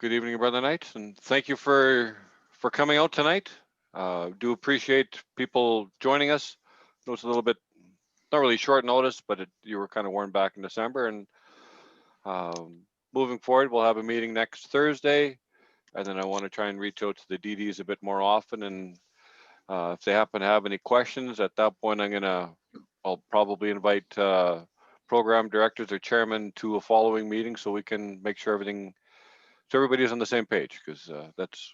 Good evening, Brother Knights, and thank you for coming out tonight. Do appreciate people joining us. I know it's a little bit, not really short notice, but you were kind of warned back in December. And moving forward, we'll have a meeting next Thursday, and then I want to try and reach out to the DDs a bit more often. And if they happen to have any questions, at that point, I'll probably invite program directors or chairmen to a following meeting so we can make sure everybody's on the same page, because that's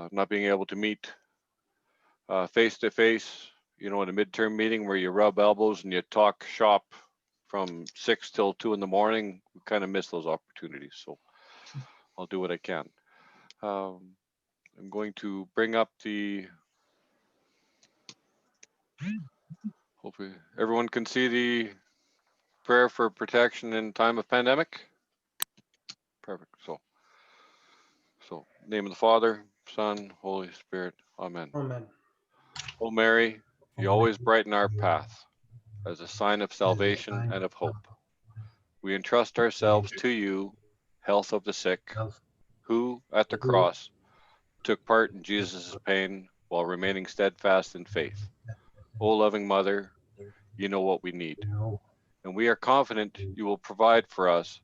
not being able to meet face to face, in a midterm meeting where you rub elbows and you talk shop from 6 till 2 in the morning. We kind of miss those opportunities, so I'll do what I can. I'm going to bring up hopefully everyone can see the prayer for protection in time of pandemic. Perfect. So name of the Father, Son, Holy Spirit. Amen. Amen. O Mary, you always brighten our path as a sign of salvation and of hope. We entrust ourselves to you, health of the sick, who, at the cross, took part in Jesus' pain while remaining steadfast in faith. O loving Mother, you know what we need, and we are confident you will provide for us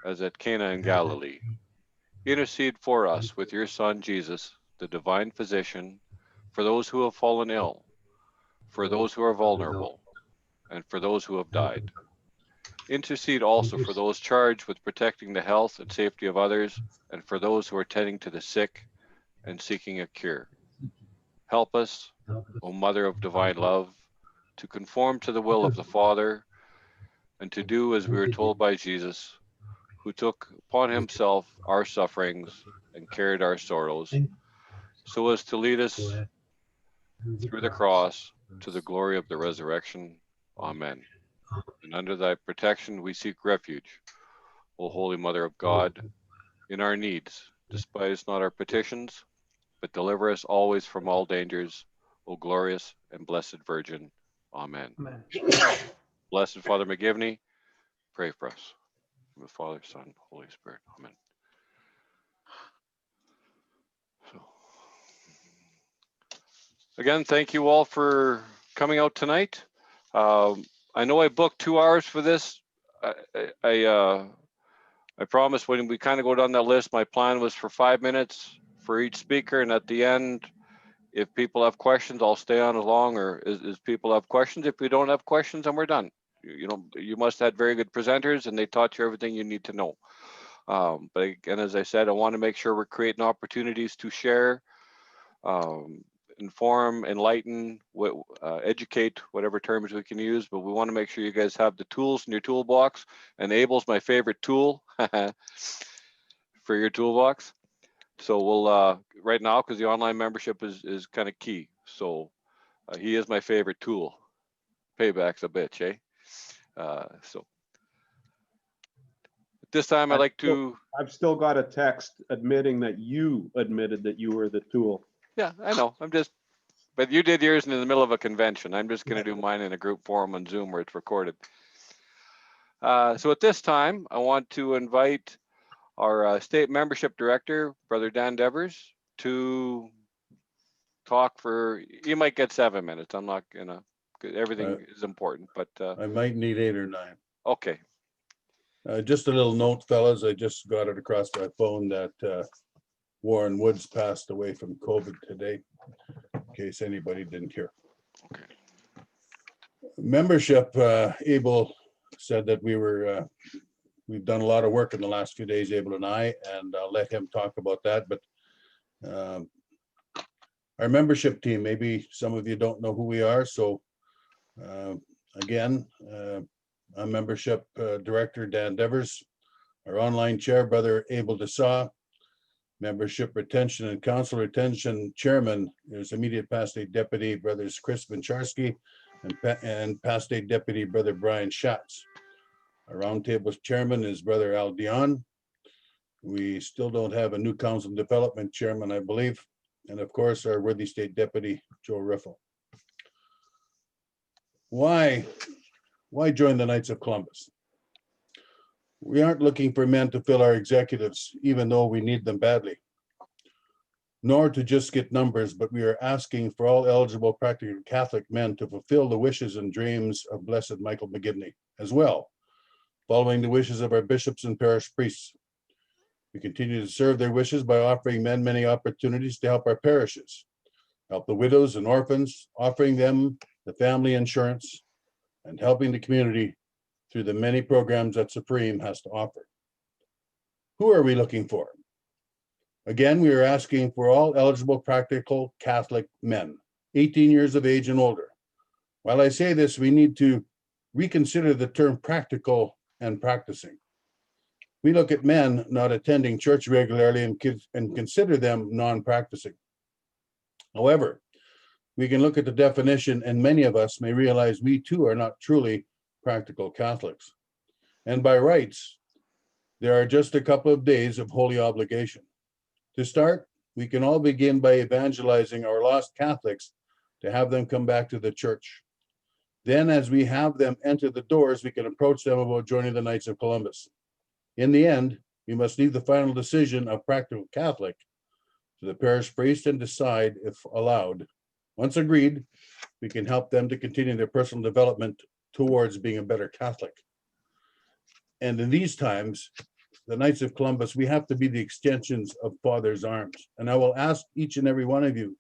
as at Cana in Galilee. Intercede for us with your Son, Jesus, the divine physician, for those who have fallen ill, for those who are vulnerable, and for those who have died. Intercede also for those charged with protecting the health and safety of others, and for those who are tending to the sick and seeking a cure. Help us, O Mother of divine love, to conform to the will of the Father, and to do as we were told by Jesus, who took upon himself our sufferings and carried our sorrows, so as to lead us through the cross to the glory of the resurrection. Amen. And under thy protection we seek refuge, O Holy Mother of God, in our needs. Despise not our petitions, but deliver us always from all dangers, O glorious and blessed Virgin. Amen. Amen. Blessed Father McGivney, pray for us. In the Father, Son, Holy Spirit. Amen. So, again, thank you all for coming out tonight. I know I booked 2 hours for this. I promised when we kind of go down that list, my plan was for 5 minutes for each speaker, and at the end, if people have questions, I'll stay on as long, or as people have questions. If we don't have questions, then we're done. You must have had very good presenters, and they taught you everything you need to know. But again, as I said, I want to make sure we're creating opportunities to share, inform, enlighten, educate, whatever terms we can use. But we want to make sure you guys have the tools in your toolbox. And Abel's my favorite tool for your toolbox. So we'll right now, because the online membership is kind of key. So he is my favorite tool. Payback's a bitch, eh? So at this time, I'd like to. I've still got a text admitting that you admitted that you were the tool. Yeah, I know. But you did yours in the middle of a convention. I'm just going to do mine in a group forum on Zoom where it's recorded. So at this time, I want to invite our state membership director, Brother Dan Devers, to talk for. You might get 7 minutes. I'm not gonna. Everything is important, but I might need 8 or 9. Okay. Just a little note, fellas. I just got it across my phone that Warren Woods passed away from COVID today, in case anybody didn't hear. Okay. Membership, Abel said that we've done a lot of work in the last few days, Abel and I, and I'll let him talk about that. But our membership team, maybe some of you don't know who we are. So again, our membership director, Dan Devers, our online chair, Brother Abel Desaw, membership retention and council retention chairman is immediate past state deputy, Brothers Chris Vincharsky, and past state deputy, Brother Brian Schatz. Our roundtable chairman is Brother Al Dion. We still don't have a new council development chairman, I believe. And of course, our worthy state deputy, Joe Riffle. Why join the Knights of Columbus? We aren't looking for men to fill our executives, even though we need them badly, nor to just get numbers, but we are asking for all eligible practical Catholic men to fulfill the wishes and dreams of Blessed Michael McGivney as well, following the wishes of our bishops and parish priests. We continue to serve their wishes by offering men many opportunities to help our parishes, help the widows and orphans, offering them the family insurance, and helping the community through the many programs that Supreme has to offer. Who are we looking for? Again, we are asking for all eligible practical Catholic men, 18 years of age and older. While I say this, we need to reconsider the term practical and practicing. We look at men not attending church regularly and consider them non-practicing. However, we can look at the definition and many of us may realize we too are not truly practical Catholics. And by rights, there are just a couple of days of holy obligation. To start, we can all begin by evangelizing our lost Catholics to have them come back to the church. Then as we have them enter the doors, we can approach them about joining the Knights of Columbus. In the end, we must leave the final decision of practical Catholic to the parish priest and decide if allowed. Once agreed, we can help them to continue their personal development towards being a better Catholic. And in these times, the Knights of Columbus, we have to be the extensions of Father's arms. And I will ask each and every one of you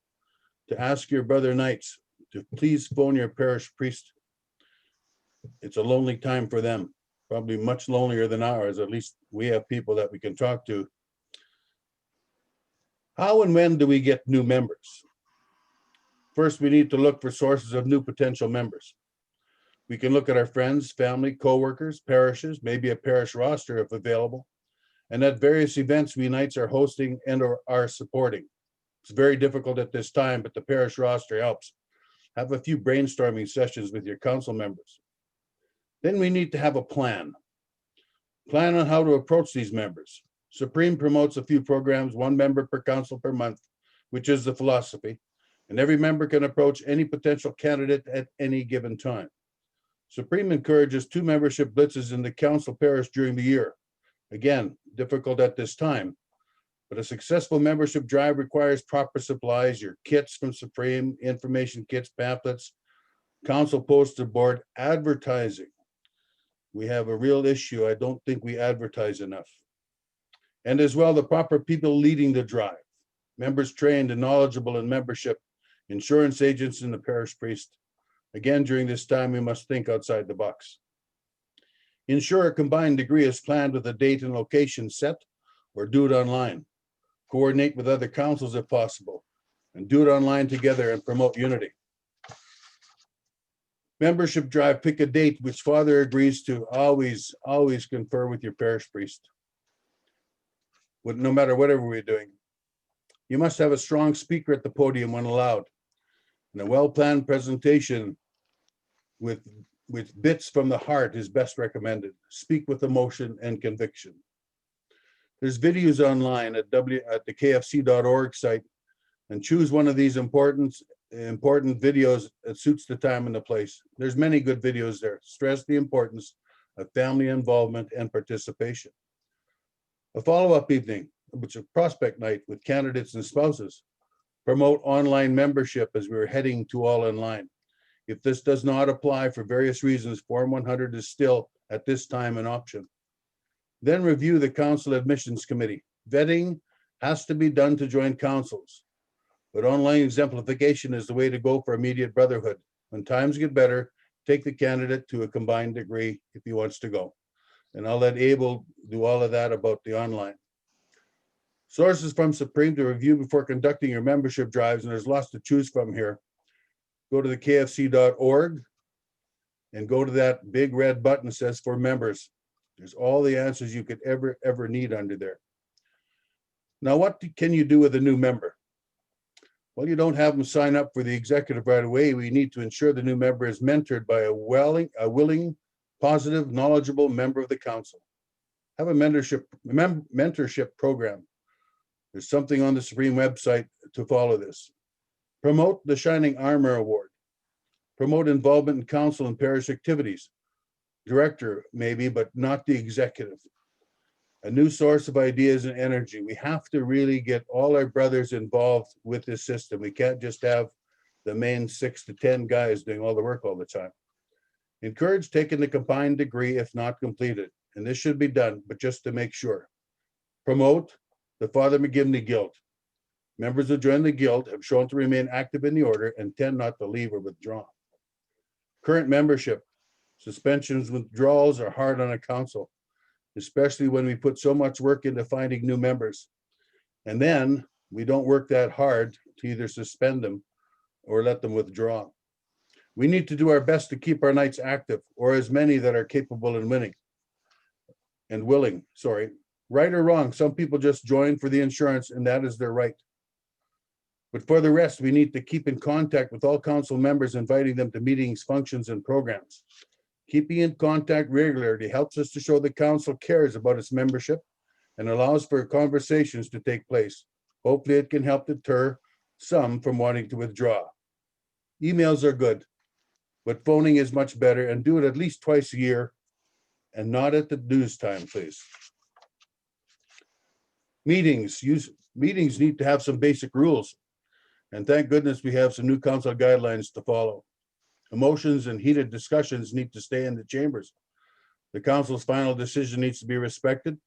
to ask your brother Knights to please phone your parish priest. It's a lonely time for them, probably much lonelier than ours. At least we have people that we can talk to. How and when do we get new members? First, we need to look for sources of new potential members. We can look at our friends, family, co-workers, parishes, maybe a parish roster if available, and at various events we Knights are hosting and or are supporting. It's very difficult at this time, but the parish roster helps. Have a few brainstorming sessions with your council members. Then we need to have a plan. Plan on how to approach these members. Supreme promotes a few programs, 1 member per council per month, which is the philosophy, and every member can approach any potential candidate at any given time. Supreme encourages 2 membership blitzes in the council parish during the year. Again, difficult at this time, but a successful membership drive requires proper supplies, your kits from Supreme, information kits, pamphlets, council poster board, advertising. We have a real issue. I don't think we advertise enough. And as well, the proper people leading the drive, members trained and knowledgeable in membership, insurance agents, and the parish priest. Again, during this time, we must think outside the box. Ensure a combined degree is planned with a date and location set, or do it online. Coordinate with other councils if possible, and do it online together and promote unity. Membership drive, pick a date which Father agrees to. Always confer with your parish priest. No matter whatever we're doing. You must have a strong speaker at the podium when allowed, and a well-planned presentation with bits from the heart is best recommended. Speak with emotion and conviction. There's videos online at the kfc.org site, and choose one of these important videos that suits the time and the place. There's many good videos there. Stress the importance of family involvement and participation. A follow-up evening, which is a prospect night with candidates and spouses. Promote online membership as we're heading to all in line. If this does not apply for various reasons, Form 100 is still at this time an option. Then review the council admissions committee. Vetting has to be done to join councils, but online exemplification is the way to go for immediate brotherhood. When times get better, take the candidate to a combined degree if he wants to go. And I'll let Abel do all of that about the online. Sources from Supreme to review before conducting your membership drives, and there's lots to choose from here. Go to the kfc.org and go to that big red button that says for members. There's all the answers you could ever need under there. Now, what can you do with a new member? Well, you don't have them sign up for the executive right away. We need to ensure the new member is mentored by a willing, positive, knowledgeable member of the council. Have a mentorship program. There's something on the Supreme website to follow this. Promote the Shining Armor Award. Promote involvement in council and parish activities. director maybe, but not the executive. A new source of ideas and energy. We have to really get all our brothers involved with this system. We can't just have the main 6 to 10 guys doing all the work all the time. Encourage taking the combined degree if not completed, and this should be done, but just to make sure. Promote the Father McGivney Guild. Members who join the guild have shown to remain active in the order and tend not to leave or withdraw. Current membership. Suspensions, withdrawals are hard on a council, especially when we put so much work into finding new members. And then we don't work that hard to either suspend them or let them withdraw. We need to do our best to keep our knights active, or as many that are capable and willing. Right or wrong, some people just join for the insurance and that is their right. But for the rest, we need to keep in contact with all council members, inviting them to meetings, functions, and programs. Keeping in contact regularly helps us to show the council cares about its membership and allows for conversations to take place. Hopefully it can help deter some from wanting to withdraw. Emails are good, but phoning is much better, and do it at least twice a year and not at the news time, please. Meetings need to have some basic rules. And thank goodness we have some new council guidelines to follow. Emotions and heated discussions need to stay in the chambers. The council's final decision needs to be respected,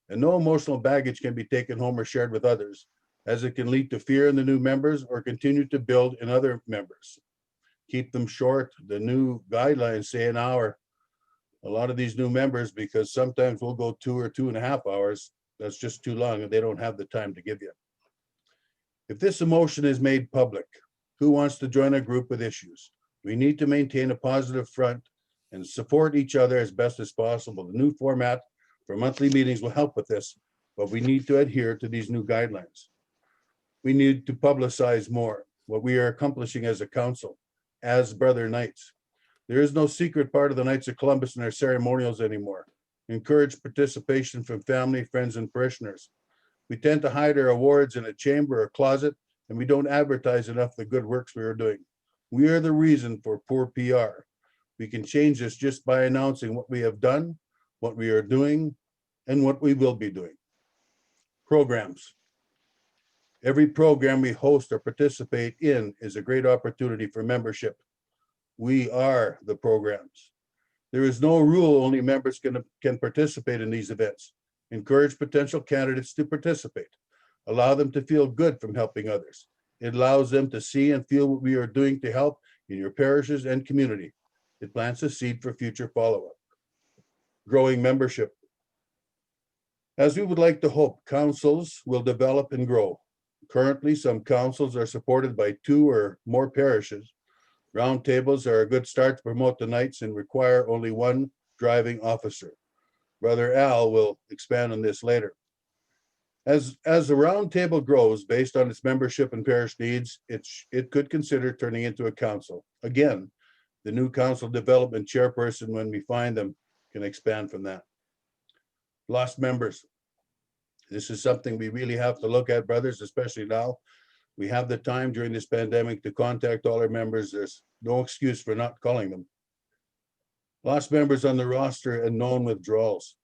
and no emotional baggage can be taken home or shared with others, as it can lead to fear in the new members or continue to build in other members. Keep them short. The new guidelines say an hour. A lot of these new members, because sometimes we'll go 2 or 2.5 hours, that's just too long and they don't have the time to give you. If this emotion is made public, who wants to join a group with issues? We need to maintain a positive front and support each other as best as possible. The new format for monthly meetings will help with this, but we need to adhere to these new guidelines. We need to publicize more what we are accomplishing as a council, as Brother Knights. There is no secret part of the Knights of Columbus in our ceremonials anymore. Encourage participation from family, friends, and parishioners. We tend to hide our awards in a chamber or closet, and we don't advertise enough the good works we are doing. We are the reason for poor PR. We can change this just by announcing what we have done, what we are doing, and what we will be doing. Programs. Every program we host or participate in is a great opportunity for membership. We are the programs. There is no rule only members can participate in these events. Encourage potential candidates to participate. Allow them to feel good from helping others. It allows them to see and feel what we are doing to help in your parishes and community. It plants a seed for future follow-up. Growing membership. As we would like to hope, councils will develop and grow. Currently, some councils are supported by 2 or more parishes. Roundtables are a good start to promote the Knights and require only 1 driving officer. Brother Al will expand on this later. As the roundtable grows based on its membership and parish needs, it could consider turning into a council. Again, the new council development chairperson, when we find them, can expand from that. Lost members. This is something we really have to look at, brothers, especially now. We have the time during this pandemic to contact all our members. There's no excuse for not calling them. Lost members on the roster and known withdrawals.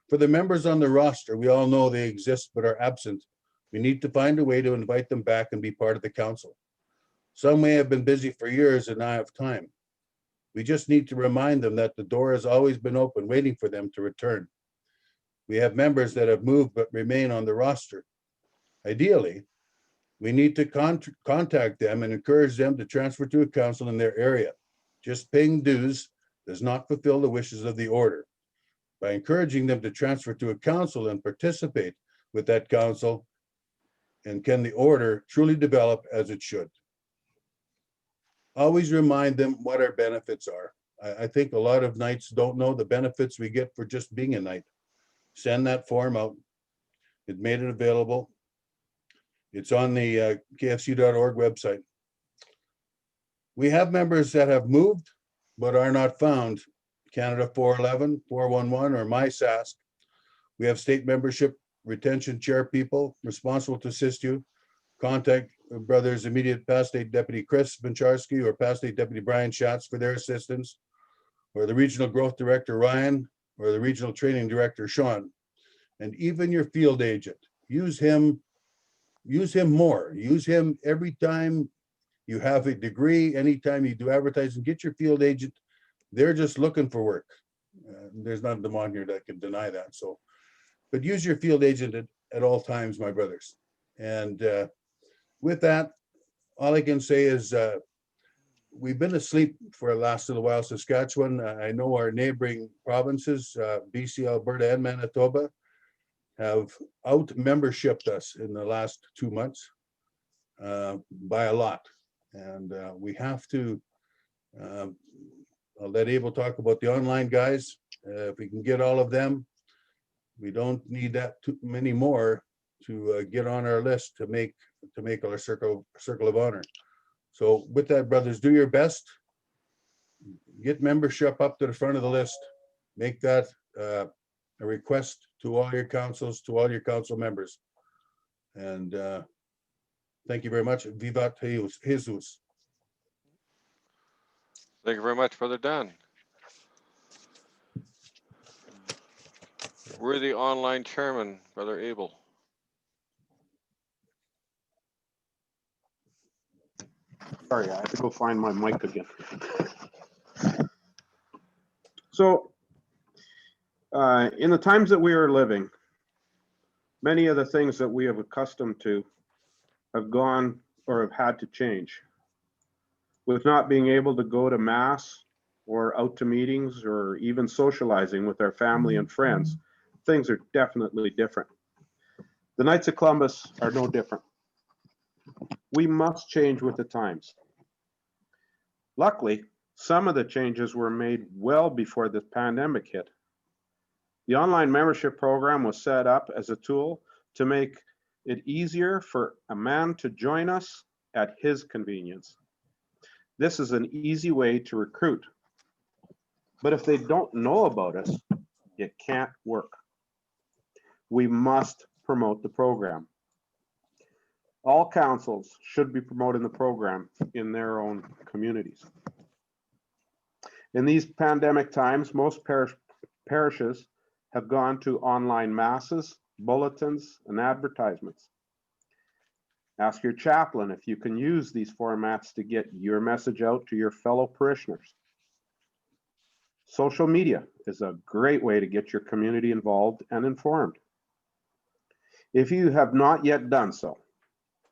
For the members on the roster, we all know they exist but are absent. We need to find a way to invite them back and be part of the council. Some may have been busy for years and now have time. We just need to remind them that the door has always been open, waiting for them to return. We have members that have moved but remain on the roster. Ideally, we need to contact them and encourage them to transfer to a council in their area. Just paying dues does not fulfill the wishes of the order. By encouraging them to transfer to a council and participate with that council, and can the order truly develop as it should. Always remind them what our benefits are. I think a lot of Knights don't know the benefits we get for just being a Knight. Send that form out. It made it available. It's on the kfc.org website. We have members that have moved but are not found. Canada 411, 411, or MySask. We have state membership retention chair people responsible to assist you. Contact brothers immediate past state deputy Chris Vincharski or past state deputy Brian Schatz for their assistance. or the regional growth director, Ryan, or the regional training director, Sean, and even your field agent. Use him more. Use him every time you have a degree, anytime you do advertising, get your field agent. They're just looking for work. There's not a them on here that can deny that. So, but use your field agent at all times, my brothers. And with that, all I can say is we've been asleep for the last little while. Saskatchewan, I know our neighboring provinces, BC, Alberta, and Manitoba, have out-membershiped us in the last 2 months by a lot. And we have to, I'll let Abel talk about the online guys. If we can get all of them, we don't need that too many more to get on our list to make our circle of honor. So with that, brothers, do your best. Get membership up to the front of the list. Make that a request to all your councils, to all your council members. And thank you very much. Vivat Jesus. Thank you very much, Brother Dan. We're the online chairman, Brother Abel. Sorry, I have to go find my mic again. So, in the times that we are living, many of the things that we have accustomed to have gone or have had to change. With not being able to go to mass or out to meetings or even socializing with our family and friends, things are definitely different. The Knights of Columbus are no different. We must change with the times. Luckily, some of the changes were made well before the pandemic hit. The online membership program was set up as a tool to make it easier for a man to join us at his convenience. This is an easy way to recruit. But if they don't know about us, it can't work. We must promote the program. All councils should be promoting the program in their own communities. In these pandemic times, most parishes have gone to online masses, bulletins, and advertisements. Ask your chaplain if you can use these formats to get your message out to your fellow parishioners. Social media is a great way to get your community involved and informed. If you have not yet done so,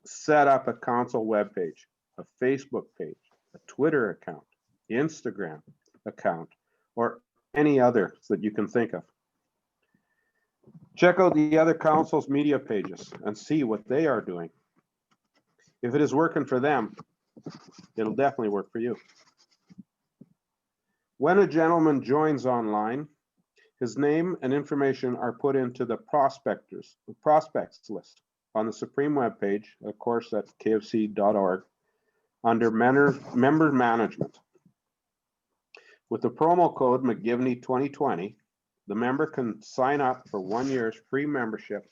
set up a council webpage, a Facebook page, a Twitter account, Instagram account, or any other that you can think of. Check out the other council's media pages and see what they are doing. If it is working for them, it'll definitely work for you. When a gentleman joins online, his name and information are put into the prospects list on the Supreme webpage, of course, that's kfc.org, under member management. With the promo code McGivney 2020, the member can sign up for 1 year's free membership,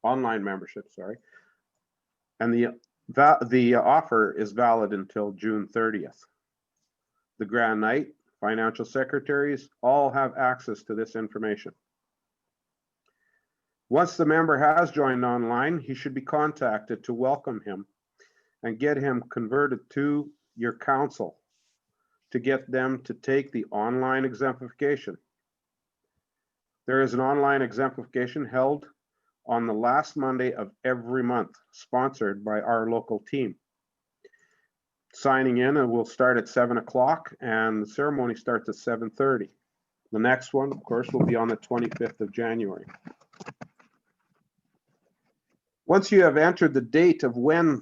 online membership, sorry, and the offer is valid until June 30th. The Grand Knight, financial secretaries, all have access to this information. Once the member has joined online, he should be contacted to welcome him and get him converted to your council to get them to take the online exemplification. There is an online exemplification held on the last Monday of every month, sponsored by our local team. Signing in will start at 7 o'clock and the ceremony starts at 7:30. The next one, of course, will be on the 25th of January. Once you have entered the date of when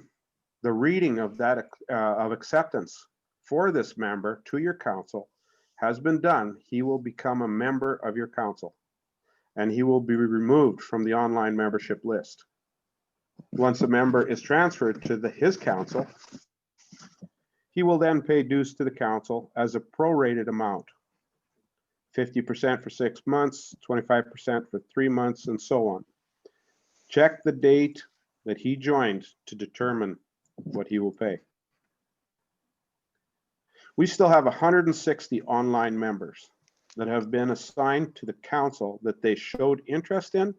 the reading of that of acceptance for this member to your council has been done, he will become a member of your council and he will be removed from the online membership list. Once a member is transferred to his council, he will then pay dues to the council as a prorated amount, 50% for 6 months, 25% for 3 months, and so on. Check the date that he joined to determine what he will pay. We still have 160 online members that have been assigned to the council that they showed interest in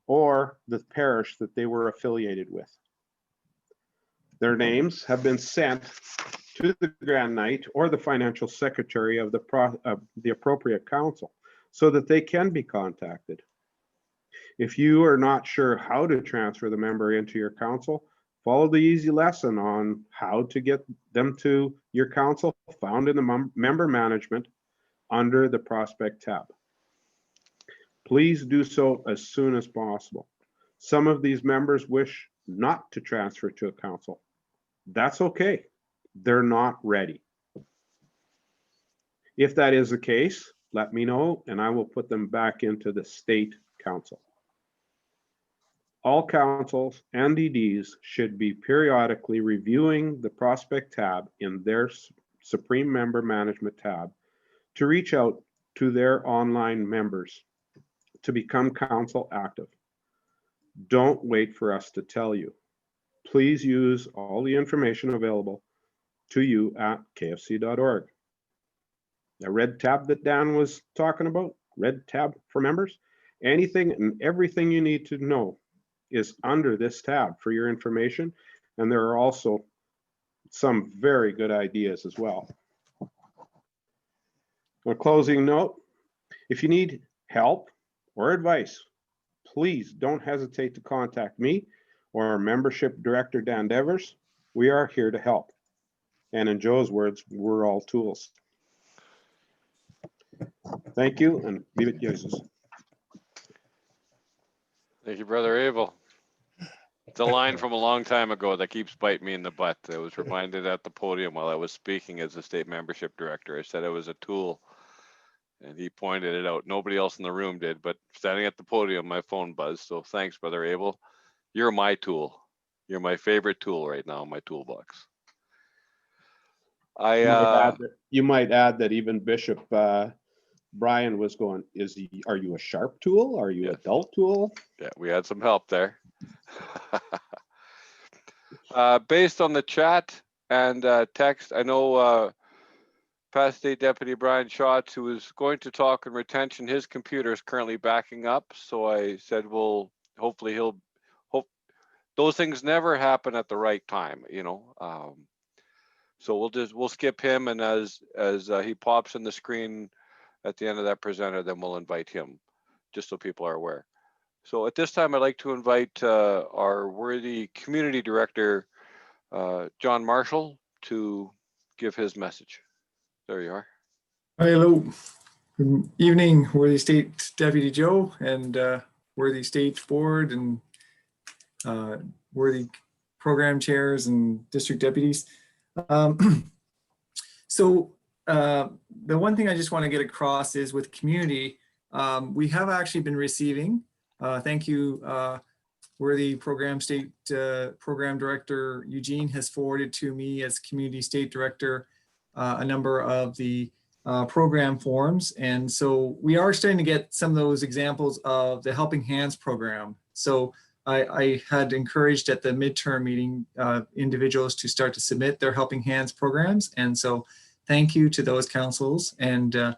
or the parish that they were affiliated with. Their names have been sent to the Grand Knight or the financial secretary of the appropriate council so that they can be contacted. If you are not sure how to transfer the member into your council, follow the easy lesson on how to get them to your council found in the member management under the prospect tab. Please do so as soon as possible. Some of these members wish not to transfer to a council. That's okay. They're not ready. If that is the case, let me know and I will put them back into the state council. All councils and DDs should be periodically reviewing the prospect tab in their Supreme Member Management tab to reach out to their online members to become council active. Don't wait for us to tell you. Please use all the information available to you at kfc.org. The red tab that Dan was talking about, red tab for members, anything and everything you need to know is under this tab for your information. And there are also some very good ideas as well. On a closing note, if you need help or advice, please don't hesitate to contact me or our membership director, Dan Devers. We are here to help. And in Joe's words, we're all tools. Thank you, and leave it Jesus. Thank you, Brother Abel. It's a line from a long time ago that keeps biting me in the butt. I was reminded at the podium while I was speaking as the state membership director. I said it was a tool, and he pointed it out. Nobody else in the room did, but standing at the podium, my phone buzzed. So thanks, Brother Abel. You're my tool. You're my favorite tool right now in my toolbox. You might add that even Bishop Brian was going, are you a sharp tool? Are you a dull tool? Yeah, we had some help there. Based on the chat and text, I know past State Deputy Brian Schatz, who was going to talk on retention, his computer is currently backing up. So I said, well, hopefully he'll those things never happen at the right time, you know. So we'll skip him, and as he pops in the screen at the end of that presenter, then we'll invite him, just so people are aware. So at this time, I'd like to invite our worthy community director, John Marshall, to give his message. There you are. Hello. Good evening, worthy State Deputy Joe and worthy State Board and worthy program chairs and district deputies. So the one thing I just want to get across is with community, we have actually been receiving, thank you, worthy program state program director Eugene has forwarded to me as community state director a number of the program forms. And so we are starting to get some of those examples of the Helping Hands program. So I had encouraged at the midterm meeting individuals to start to submit their Helping Hands programs. And so thank you to those councils, and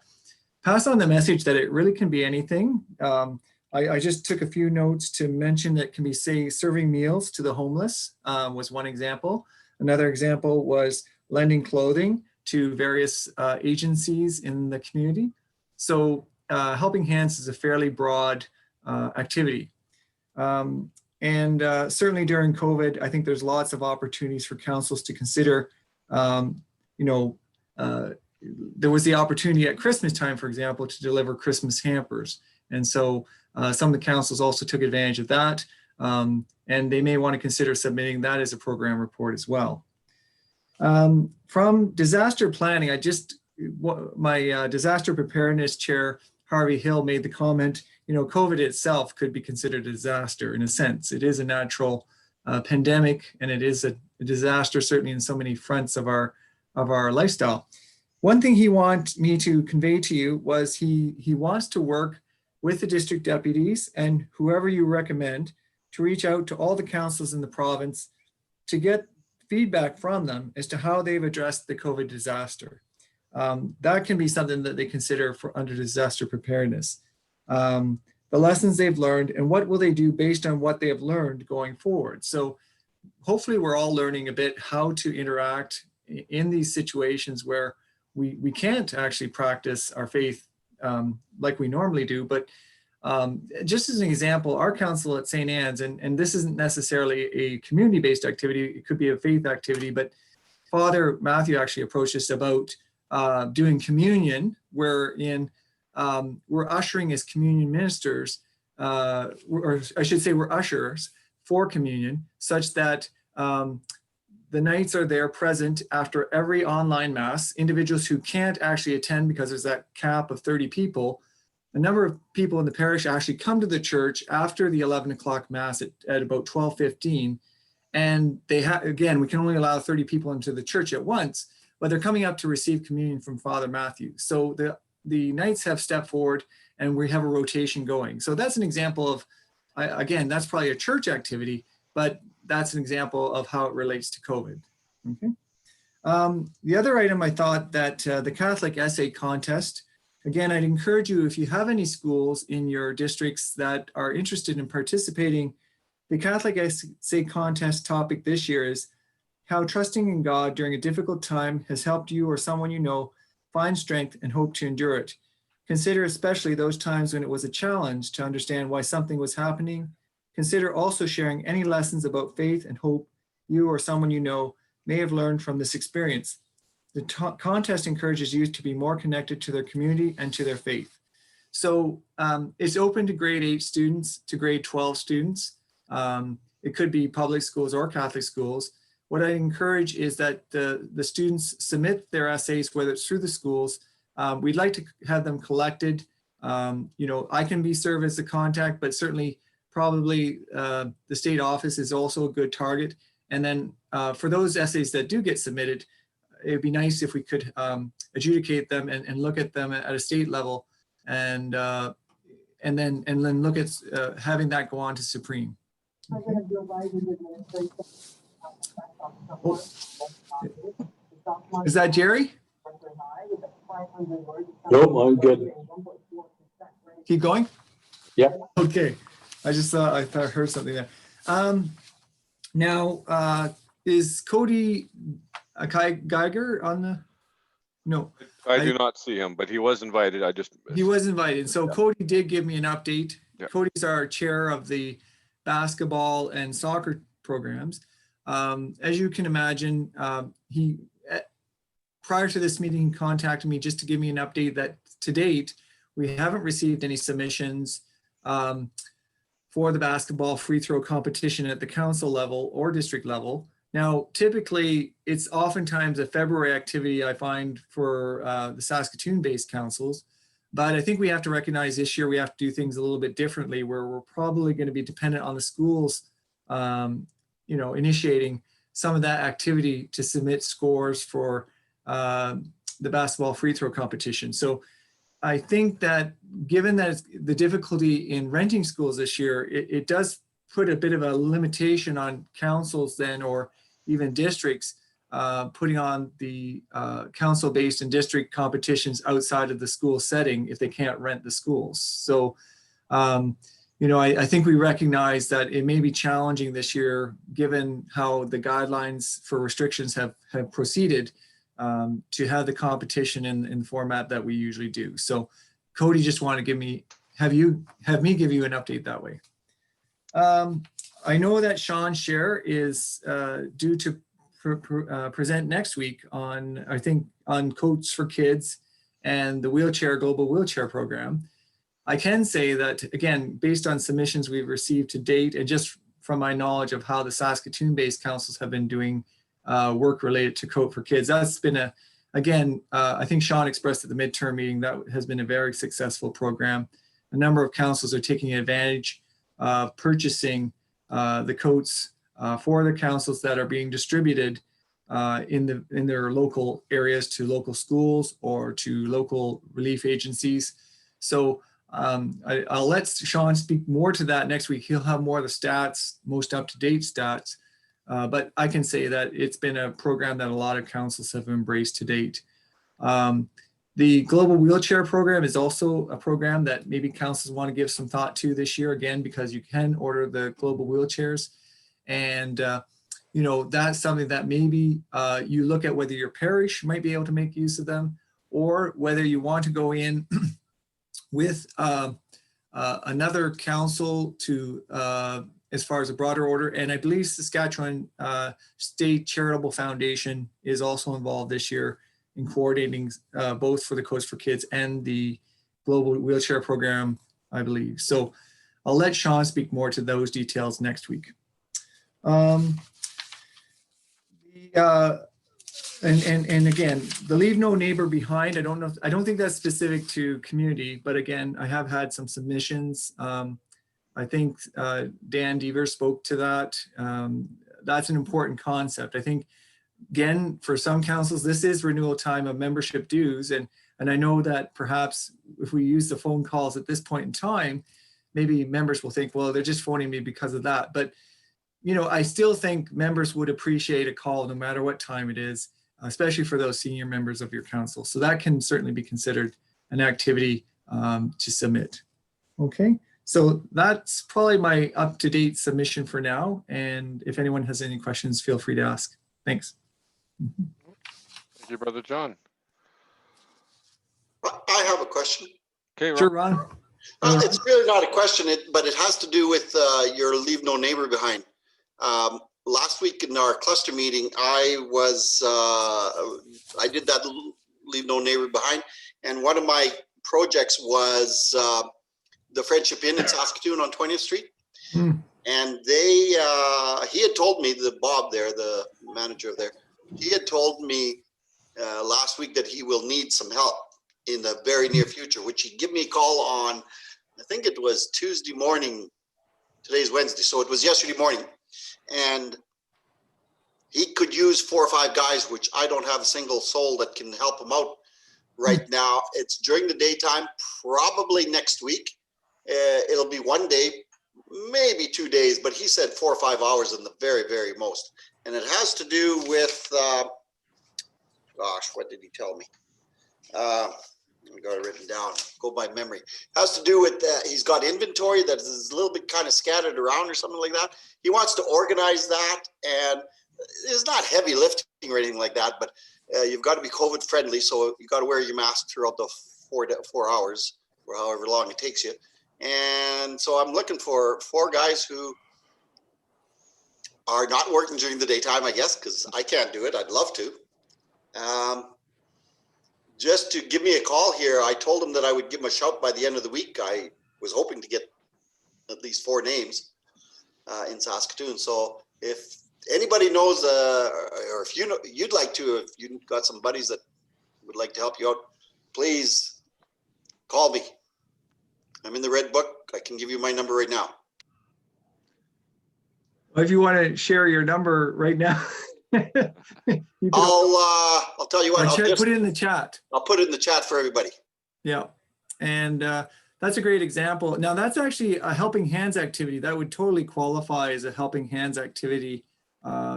pass on the message that it really can be anything. I just took a few notes to mention that can be, say, serving meals to the homeless was one example. Another example was lending clothing to various agencies in the community. So Helping Hands is a fairly broad activity. Certainly during COVID, I think there's lots of opportunities for councils to consider. There was the opportunity at Christmas time, for example, to deliver Christmas hampers. And so some of the councils also took advantage of that. And they may want to consider submitting that as a program report as well. From disaster planning, my disaster preparedness chair, Harvey Hill, made the comment, COVID itself could be considered a disaster in a sense. It is a natural pandemic, and it is a disaster certainly in so many fronts of our lifestyle. One thing he wanted me to convey to you was he wants to work with the district deputies and whoever you recommend to reach out to all the councils in the province to get feedback from them as to how they've addressed the COVID disaster. That can be something that they consider for under disaster preparedness. The lessons they've learned and what will they do based on what they have learned going forward. So hopefully we're all learning a bit how to interact in these situations where we can't actually practice our faith like we normally do. But just as an example, our council at St. Anne's, and this isn't necessarily a community-based activity, it could be a faith activity, but Father Matthew actually approached us about doing communion, wherein we're ushering as communion ministers, or I should say we're ushers for communion, such that the knights are there present after every online mass. Individuals who can't actually attend because there's that cap of 30 people, a number of people in the parish actually come to the church after the 11 o'clock mass at about 12:15. And they have, again, we can only allow 30 people into the church at once, but they're coming up to receive communion from Father Matthew. So the knights have stepped forward and we have a rotation going. So that's an example of, again, that's probably a church activity, but that's an example of how it relates to COVID. Okay. The other item I thought that the Catholic essay contest, again, I'd encourage you, if you have any schools in your districts that are interested in participating, the Catholic essay contest topic this year is how trusting in God during a difficult time has helped you or someone you know find strength and hope to endure it. Consider especially those times when it was a challenge to understand why something was happening. Consider also sharing any lessons about faith and hope you or someone you know may have learned from this experience. The contest encourages youth to be more connected to their community and to their faith. So it's open to grade 8 students to grade 12 students. It could be public schools or Catholic schools. What I encourage is that the students submit their essays, whether it's through the schools. We'd like to have them collected. I can serve as the contact, but certainly probably the state office is also a good target. And then for those essays that do get submitted, it'd be nice if we could adjudicate them and look at them at a state level, and then look at having that go on to Supreme. Okay. Oh. Is that Jerry? Nope, I'm good. Keep going? Yeah. Okay. I thought I heard something there. Now, is Cody Geiger on the? No. I do not see him, but he was invited. He was invited. So yeah. Cody did give me an update. Yeah. Cody's our chair of the basketball and soccer programs. As you can imagine, he prior to this meeting contacted me just to give me an update that to date, we haven't received any submissions for the basketball free throw competition at the council level or district level. Now, typically, it's oftentimes a February activity I find for the Saskatoon-based councils, but I think we have to recognize this year we have to do things a little bit differently, where we're probably going to be dependent on the schools, initiating some of that activity to submit scores for the basketball free throw competition. So I think that given that it's the difficulty in renting schools this year, it does put a bit of a limitation on councils then, or even districts, putting on the council-based and district competitions outside of the school setting if they can't rent the schools. So, I think we recognize that it may be challenging this year, given how the guidelines for restrictions have proceeded, to have the competition in the format that we usually do. So Cody just wanted to have me give you an update that way. I know that Sean Scher is due to present next week on Coats for Kids and the Global Wheelchair Program. I can say that, again, based on submissions we've received to date, and just from my knowledge of how the Saskatoon-based councils have been doing work related to Coat for Kids, that's been I think Sean expressed at the midterm meeting, that has been a very successful program. A number of councils are taking advantage of purchasing the coats for the councils that are being distributed in their local areas to local schools or to local relief agencies. So I'll let Sean speak more to that next week. He'll have more of the stats, most up-to-date stats. But I can say that it's been a program that a lot of councils have embraced to date. The Global Wheelchair Program is also a program that maybe councils want to give some thought to this year, again, because you can order the global wheelchairs. And, you know, that's something that maybe you look at whether your parish might be able to make use of them, or whether you want to go in with another council to, as far as a broader order. And I believe Saskatchewan State Charitable Foundation is also involved this year in coordinating both for the Codes for Kids and the Global Wheelchair Program, I believe. So I'll let Sean speak more to those details next week. And again, the Leave No Neighbor Behind, I don't think that's specific to community, but again, I have had some submissions. I think Dan Deaver spoke to that. That's an important concept. I think, again, for some councils, this is renewal time of membership dues. And I know that perhaps if we use the phone calls at this point in time, maybe members will think, well, they're just phoning me because of that. But, you know, I still think members would appreciate a call no matter what time it is, especially for those senior members of your council. So that can certainly be considered an activity to submit. Okay, so that's probably my up-to-date submission for now. And if anyone has any questions, feel free to ask. Thanks. Thank you, Brother John. I have a question. Okay, Sure, Ron. It's really not a question, but it has to do with your Leave No Neighbor Behind. Last week in our cluster meeting, I did that Leave No Neighbor Behind, and one of my projects was the Friendship Inn in Saskatoon on 20th Street. And he had told me, Bob there, the manager there, he had told me last week that he will need some help in the very near future, which he'd give me a call on, I think it was Tuesday morning. Today's Wednesday, so it was yesterday morning. And he could use 4 or 5 guys, which I don't have a single soul that can help him out right now. It's during the daytime, probably next week. It'll be 1 day, maybe 2 days, but he said 4 or 5 hours in the very, very most. And it has to do with, gosh, what did he tell me? I got it written down, go by memory. Has to do with he's got inventory that is a little bit kind of scattered around or something like that. He wants to organize that, and it's not heavy lifting or anything like that, but you've got to be COVID friendly, so you got to wear your mask throughout the 4 hours or however long it takes you. And so I'm looking for 4 guys who are not working during the daytime, I guess, because I can't do it. I'd love to. Just to give me a call here. I told him that I would give him a shout by the end of the week. I was hoping to get at least 4 names in Saskatoon. So if anybody knows, or if you'd like to, if you've got some buddies that would like to help you out, please call me. I'm in the red book. I can give you my number right now. If you want to share your number right now, I'll tell you what. put it in the chat. I'll put it in the chat for everybody. Yeah, and that's a great example. Now that's actually a helping hands activity. That would totally qualify as a helping hands activity,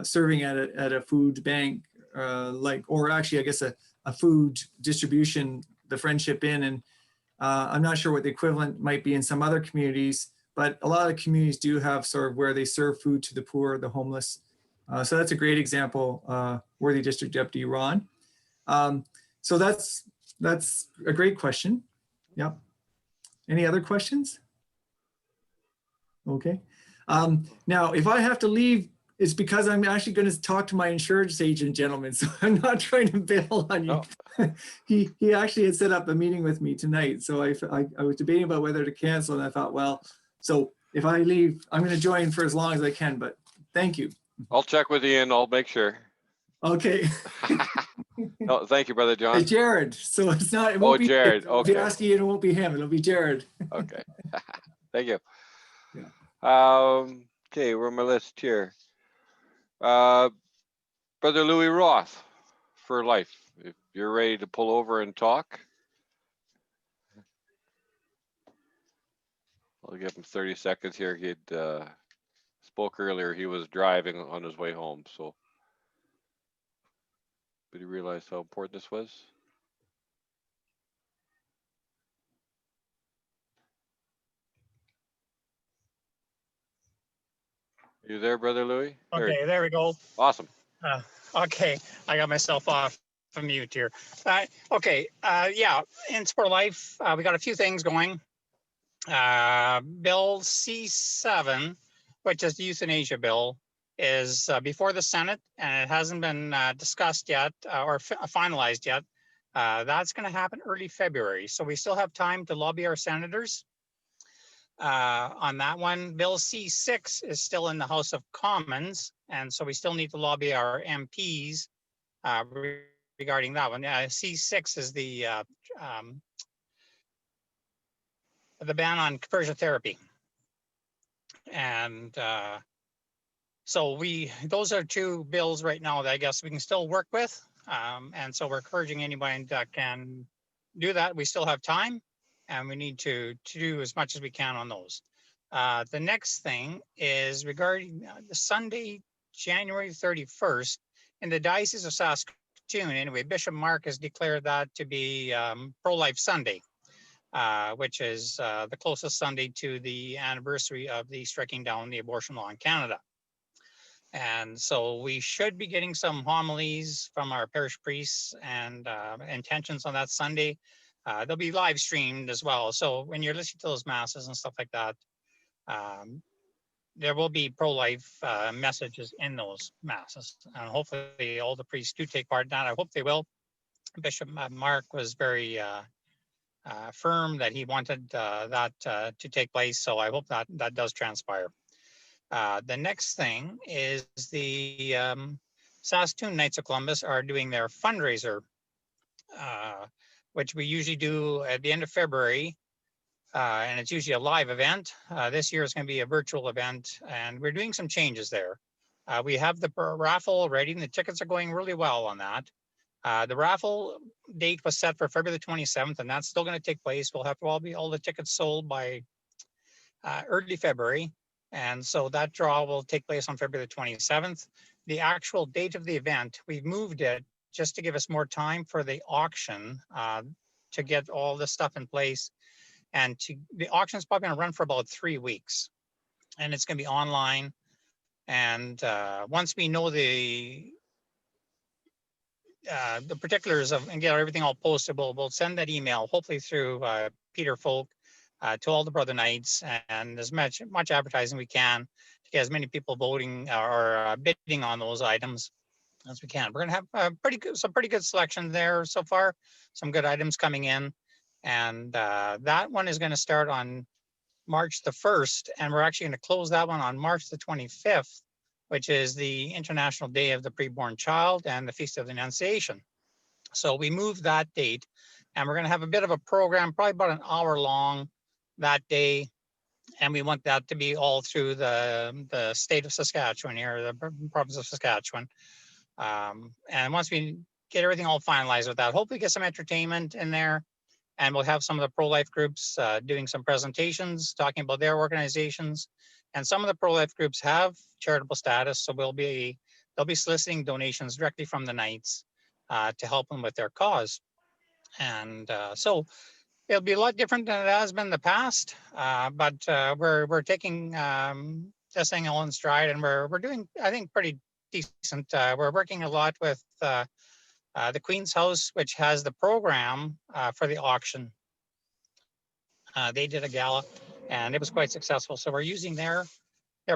serving at a food bank, or actually I guess a food distribution, the Friendship Inn. And I'm not sure what the equivalent might be in some other communities, but a lot of communities do have sort of where they serve food to the poor, the homeless. So that's a great example, worthy District Deputy Ron. So that's a great question. Yep. Any other questions? Okay. Now, if I have to leave, it's because I'm actually going to talk to my insurance agent, gentlemen. So I'm not trying to bail on you. No. He actually had set up a meeting with me tonight. So I was debating about whether to cancel, and I thought, well, so if I leave, I'm going to join for as long as I can. But thank you. I'll check with Ian. I'll make sure. Okay. No, thank you, Brother John. It's Jared. So it's not. It won't be Jared. If Okay. you ask Ian, it won't be him. It'll be Jared. Okay. Thank you. Yeah. Okay, we're on my list here. Brother Louis Roth, for life. If you're ready to pull over and talk. I'll give him 30 seconds here. He'd spoke earlier, he was driving on his way home, so. Did he realize how important this was? You there, Brother Louis? Okay, there we go. Awesome. Okay, I got myself off of mute here. Okay, yeah, in Sport Life, we got a few things going. Bill C7, which is the euthanasia bill, is before the Senate, and it hasn't been discussed yet or finalized yet. That's going to happen early February, so we still have time to lobby our senators on that one. Bill C6 is still in the House of Commons, and so we still need to lobby our MPs regarding that one. C6 is the ban on conversion therapy. And so those are two bills right now that I guess we can still work with. And so we're encouraging anybody that can do that. We still have time, and we need to do as much as we can on those. The next thing is regarding the Sunday, January 31st, in the Diocese of Saskatoon. Anyway, Bishop Mark has declared that to be Pro-Life Sunday, which is the closest Sunday to the anniversary of the striking down the abortion law in Canada. And so we should be getting some homilies from our parish priests and intentions on that Sunday. They'll be live streamed as well. So when you're listening to those masses and stuff like that, there will be pro-life messages in those masses. And hopefully all the priests do take part in that. I hope they will. Bishop Mark was very firm that he wanted that to take place. So I hope that does transpire. The next thing is the Saskatoon Knights of Columbus are doing their fundraiser, which we usually do at the end of February. And it's usually a live event. This year is going to be a virtual event, and we're doing some changes there. We have the raffle already, and the tickets are going really well on that. The raffle date was set for February the 27th, and that's still going to take place. We'll have to all the tickets sold by early February. And so that draw will take place on February the 27th. The actual date of the event, we've moved it just to give us more time for the auction to get all this stuff in place. And the auction is probably going to run for about 3 weeks, and it's going to be online. And once we know the particulars of and get everything all posted, we'll send that email, hopefully through Peter Folk, to all the Brother Knights, and as much advertising we can to get as many people voting or bidding on those items as we can. We're going to have some pretty good selection there so far, some good items coming in. And that one is going to start on March the 1st, and we're actually going to close that one on March the 25th, which is the International Day of the Preborn Child and the Feast of the Annunciation. So we moved that date, and we're going to have a bit of a program, probably about an hour long that day. And we want that to be all through the state of Saskatchewan here, the province of Saskatchewan. And once we get everything all finalized with that, hopefully get some entertainment in there. And we'll have some of the pro-life groups doing some presentations, talking about their organizations. And some of the pro-life groups have charitable status, so they'll be soliciting donations directly from the Knights to help them with their cause. And so it'll be a lot different than it has been in the past, but we're taking this thing all in stride, and we're doing, I think, pretty decent. We're working a lot with the Queen's House, which has the program for the auction. They did a gala, and it was quite successful. So we're using their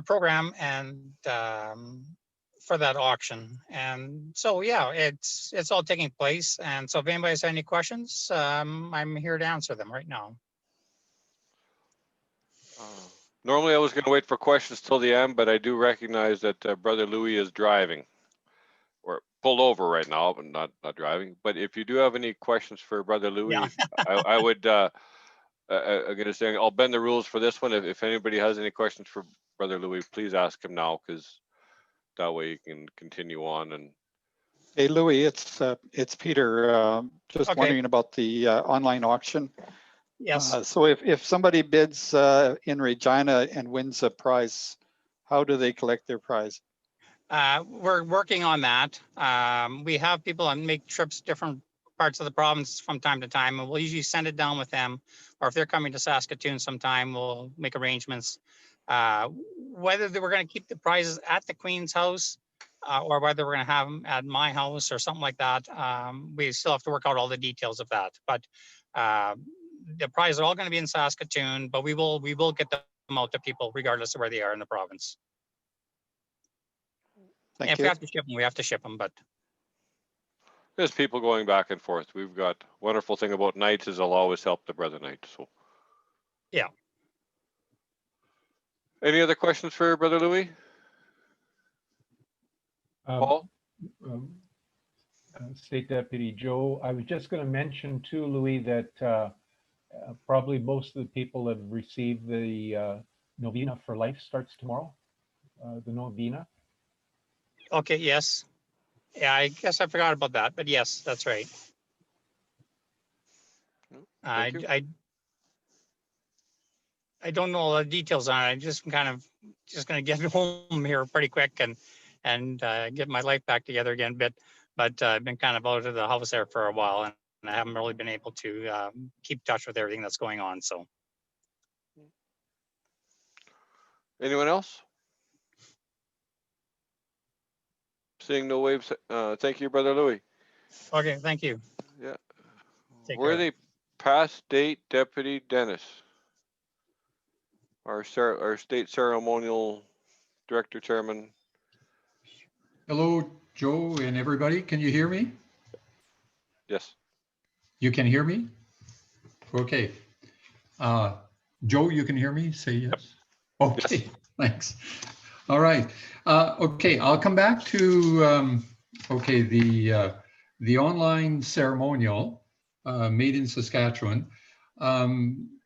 program and for that auction. And so, yeah, it's all taking place. And so if anybody has any questions, I'm here to answer them right now. Normally I was going to wait for questions till the end, but I do recognize that Brother Louis is driving or pulled over right now, but not driving. But if you do have any questions for Brother Louis, yeah. I would, I'm going to say, I'll bend the rules for this one. If anybody has any questions for Brother Louis, please ask him now, because that way you can continue on. And hey, Louis, it's Peter. Just wondering about the online auction. Yes. So if somebody bids in Regina and wins a prize, How do they collect their prize? We're working on that. We have people on make trips different parts of the province from time to time, and we'll usually send it down with them. Or if they're coming to Saskatoon sometime, we'll make arrangements. Whether we're going to keep the prizes at the Queen's house or whether we're going to have them at my house or something like that, we still have to work out all the details of that. But the prizes are all going to be in Saskatoon, but we will get them out to people regardless of where they are in the province. And Thank if we you. have to ship them, we have to ship them, but There's people going back and forth. We've got wonderful thing about Knights is they'll always help the brother Knights. So yeah. Any other questions for Brother Louis? Paul? State Deputy Joe, I was just going to mention too, Louis, that probably most of the people have received the Novena for Life starts tomorrow, the Novena. Okay, yes. Yeah, I guess I forgot about that, but yes, that's right. I don't know all the details on it. I'm just kind of going to get home here pretty quick and get my life back together again. But I've been kind of out of the house there for a while, and I haven't really been able to keep touch with everything that's going on. So, Anyone else? Seeing no waves. Thank you, Brother Louis. okay, thank you. Yeah. Take Were care. they past date Deputy Denis? Our state ceremonial director chairman. Hello, Joe and everybody. Can you hear me? Yes. You can hear me? Okay. Joe, you can hear me? Say yes. Okay, Yes. Thanks. All right. Okay, I'll come back to okay, the online ceremonial made in Saskatchewan.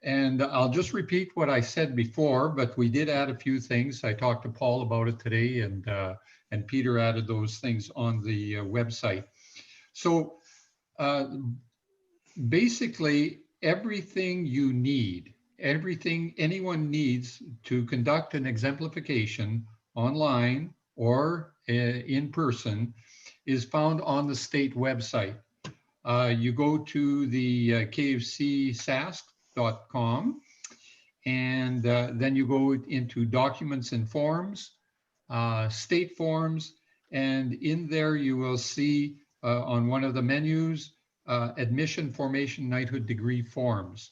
And I'll just repeat what I said before, but we did add a few things. I talked to Paul about it today, and Peter added those things on the website. So basically, everything you need, everything anyone needs to conduct an exemplification online or in person is found on the state website. You go to the kfcsask.com, and then you go into documents and forms, state forms, and in there you will see on one of the menus, admission, formation, knighthood degree forms.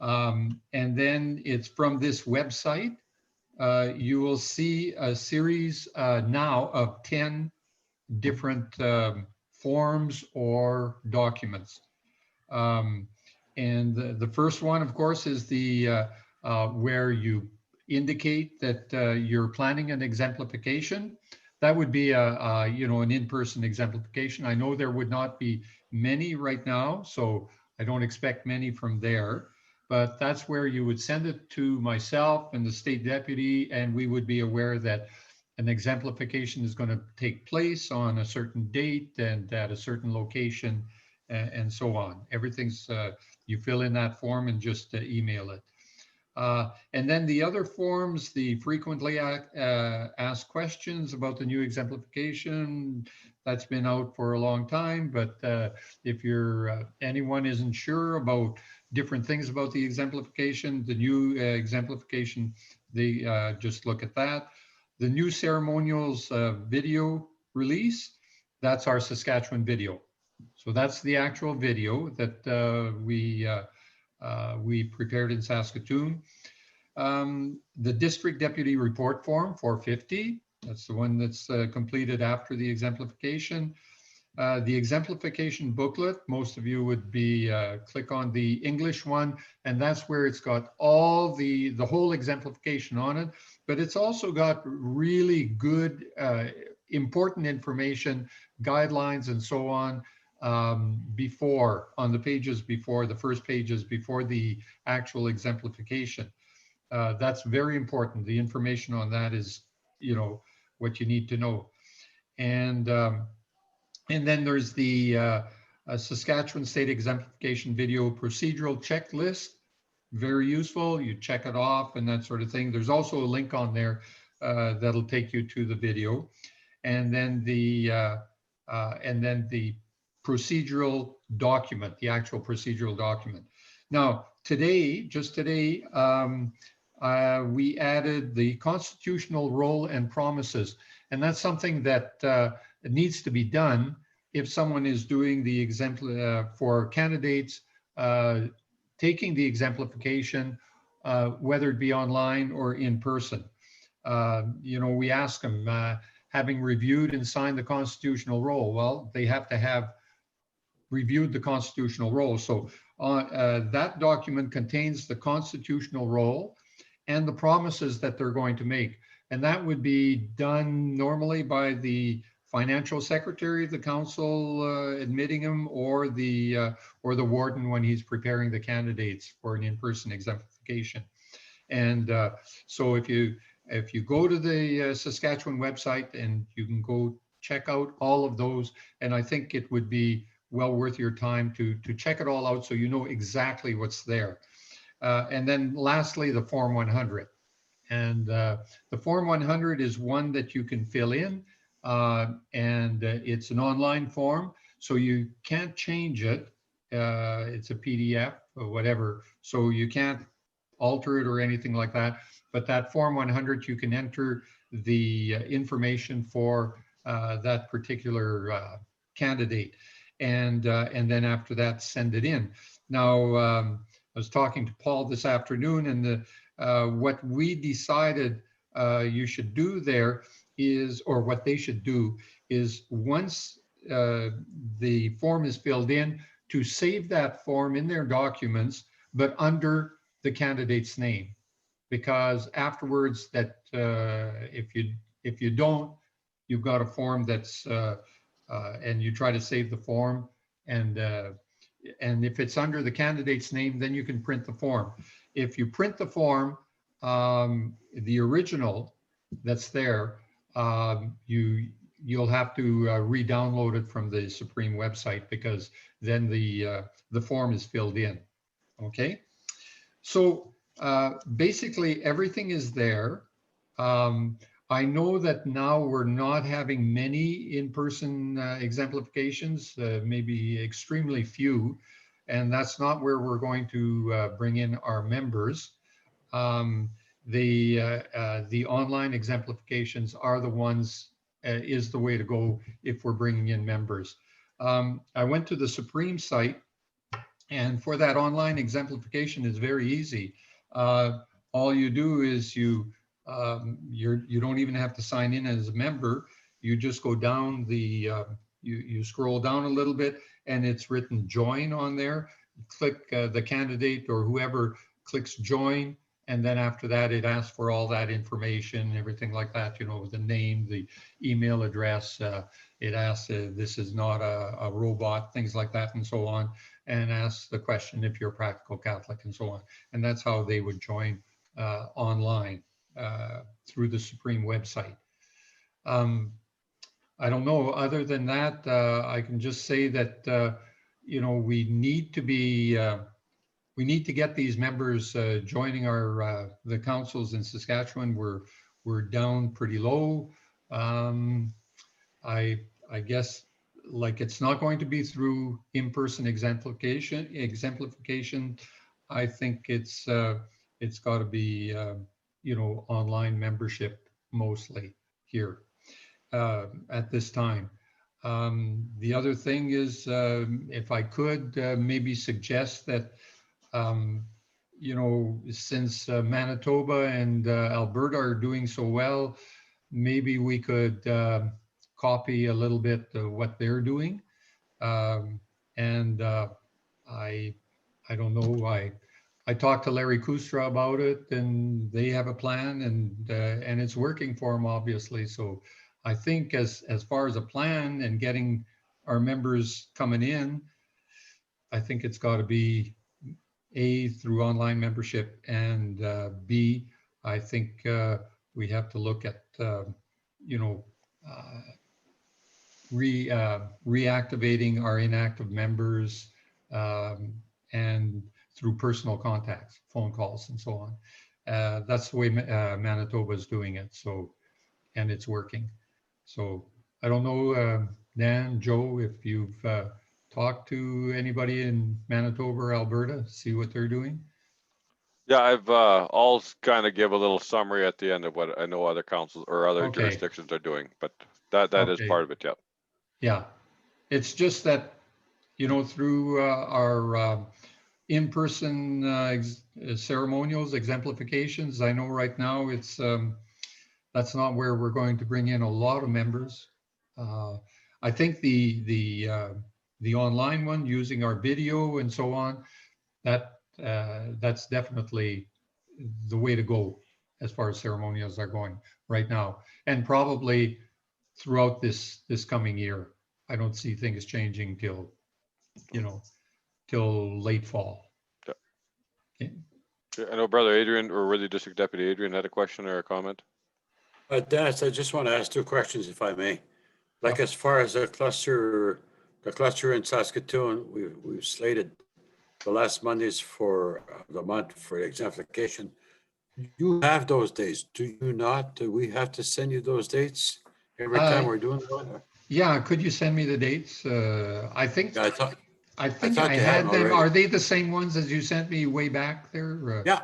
And then it's from this website, you will see a series now of 10 different forms or documents. And the first one, of course, is the where you indicate that you're planning an exemplification. That would be an in-person exemplification. I know there would not be many right now, so I don't expect many from there. But that's where you would send it to myself and the state deputy, and we would be aware that an exemplification is going to take place on a certain date and at a certain location, and so on. Everything's, you fill in that form and just email it. And then the other forms, the frequently asked questions about the new exemplification, that's been out for a long time, but if you're, anyone isn't sure about different things about the exemplification, the new exemplification, they just look at that. The new ceremonials video release, that's our Saskatchewan video. So that's the actual video that we prepared in Saskatoon. The district deputy report form 450, that's the one that's completed after the exemplification. The exemplification booklet, most of you would be click on the English one, and that's where it's got all the whole exemplification on it, but it's also got really good important information, guidelines and so on, before, on the pages before, the first pages before the actual exemplification. That's very important. The information on that is, what you need to know. And then there's the Saskatchewan State Exemplification Video Procedural Checklist. Very useful. You check it off and that sort of thing. There's also a link on there that'll take you to the video, and then the procedural document, the actual procedural document. Now, today, just today, we added the constitutional role and promises, and that's something that needs to be done if someone is doing the for candidates taking the exemplification, whether it be online or in person. We ask them, having reviewed and signed the constitutional role, well, they have to have reviewed the constitutional role. So that document contains the constitutional role and the promises that they're going to make. And that would be done normally by the financial secretary of the council admitting him, or the warden when he's preparing the candidates for an in-person exemplification. And so if you go to the Saskatchewan website, and you can go check out all of those, and I think it would be well worth your time to check it all out so you know exactly what's there. And then lastly, the Form 100. And the Form 100 is one that you can fill in, and it's an online form, so you can't change it. It's a PDF or whatever, so you can't alter it or anything like that. But that Form 100, you can enter the information for that particular candidate, and then after that, send it in. Now, I was talking to Paul this afternoon, and what we decided you should do there is, or what they should do is, once the form is filled in, to save that form in their documents, but under the candidate's name, because afterwards, that if you don't, you've got a form that's and you try to save the form, and if it's under the candidate's name, then you can print the form. If you print the form, the original that's there, you'll have to re-download it from the Supreme website, because then the form is filled in. Okay, so basically everything is there. I know that now we're not having many in-person exemplifications, maybe extremely few, and that's not where we're going to bring in our members. The online exemplifications are the ones, is the way to go if we're bringing in members. I went to the Supreme site, and for that online exemplification is very easy. All you do is you don't even have to sign in as a member. You just go down you scroll down a little bit, and it's written join on there. Click the candidate or whoever clicks join, and then after that it asks for all that information, everything like that, the name, the email address. It asks this is not a robot, things like that, and so on, and asks the question if you're a practical Catholic, and so on. And that's how they would join online through the Supreme website. I don't know, other than that, I can just say that we need to get these members joining the councils in Saskatchewan. We're down pretty low. I guess, like, it's not going to be through in-person exemplification. I think it's got to be online membership mostly here at this time. The other thing is, if I could maybe suggest that, since Manitoba and Alberta are doing so well, maybe we could copy a little bit of what they're doing. And I don't know, I talked to Larry Kustra about it, and they have a plan, and it's working for them, obviously. So I think as far as a plan and getting our members coming in, I think it's got to be A, through online membership, and B, I think we have to look at, reactivating our inactive members, and through personal contacts, phone calls, and so on. That's the way Manitoba is doing it. So, and it's working. So I don't know, Dan, Joe, if you've talked to anybody in Manitoba or Alberta, see what they're doing. Yeah, I'll kind of give a little summary at the end of what I know other councils or other Okay. jurisdictions are doing, but that is Okay. part of it. Yeah. Yeah, it's just that, you know, through our in-person ceremonials, exemplifications, I know right now it's that's not where we're going to bring in a lot of members. I think the online one, using our video and so on, that's definitely the way to go as far as ceremonials are going right now, and probably throughout this coming year. I don't see things changing till, you know, till late fall. Yeah. Okay. I know Brother Adrian, or really District Deputy Adrian, had a question or a comment. Dennis, I just want to ask two questions, if I may. Like, as far as the cluster in Saskatoon, we've slated the last Mondays for the month for exemplification. You have those dates, do you not? Do we have to send you those dates every time we're doing one? Yeah, could you send me the dates? I think Yeah, I think thought I you had had them them. already. Are they the same ones as you sent me way back there? Yeah.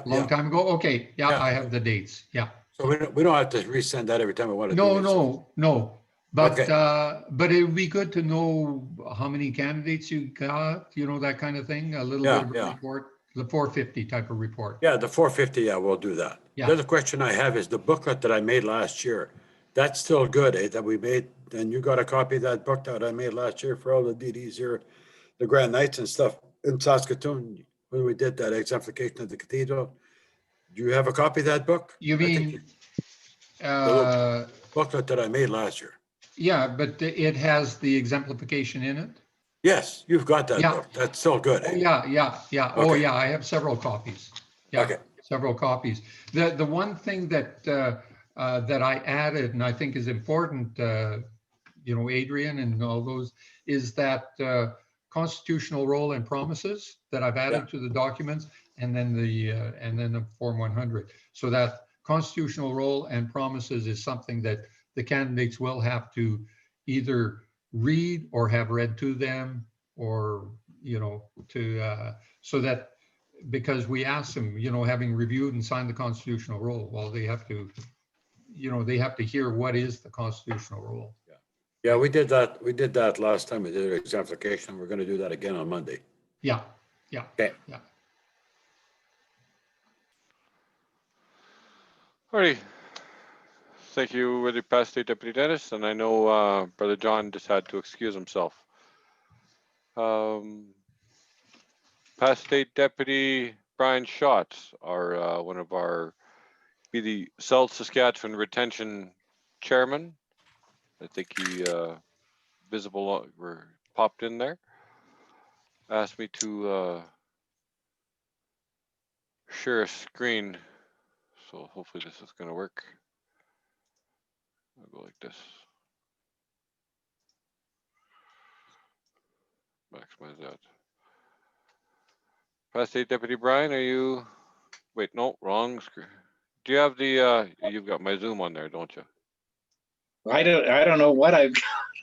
Long time ago. Okay, yeah, Yeah. I have the dates. Yeah. So we don't have to resend that every time we want to do No. this. But Okay. but it would be good to know how many candidates you got, you know, that kind of thing. A little bit of a report, the 450 type of report. Yeah, the 450, yeah, we'll do that. Yeah. The other question I have is the booklet that I made last year. That's still good, that we made, and you got a copy of that book that I made last year for all the DDs here, the Grand Knights and stuff in Saskatoon, when we did that exemplification of the cathedral. Do you have a copy of that book? You I think mean, the little booklet that I made last year. yeah, but it has the exemplification in it. Yes, you've got that Yeah. book. That's still good. Oh, yeah. Oh, Okay. yeah, I have several copies. Yeah, Okay. several copies. The one thing that that I added, and I think is important, you know, Adrian and all those, is that constitutional role and promises that I've added to the documents, and then the Form 100. So that constitutional role and promises is something that the candidates will have to either read or have read to them, or, you know, to so that, because we asked them, you know, having reviewed and signed the constitutional role, well, they have to, you know, they have to hear what is the constitutional role. Yeah, we did that. We did that last time we did exemplification. We're going to do that again on Monday. Yeah. Okay. Yeah. Alrighty. Thank you, really, Past State Deputy Denis, and I know Brother John just had to excuse himself. Past State Deputy Brian Schatz, our one of our the South Saskatchewan Retention Chairman. I think he visible or popped in there. Asked me to share a screen, so hopefully this is going to work. I'll go like this. Maximize that. Past State Deputy Brian, are you? Wait, no, wrong screen. Do you have the? You've got my Zoom on there, don't you? I don't know what I've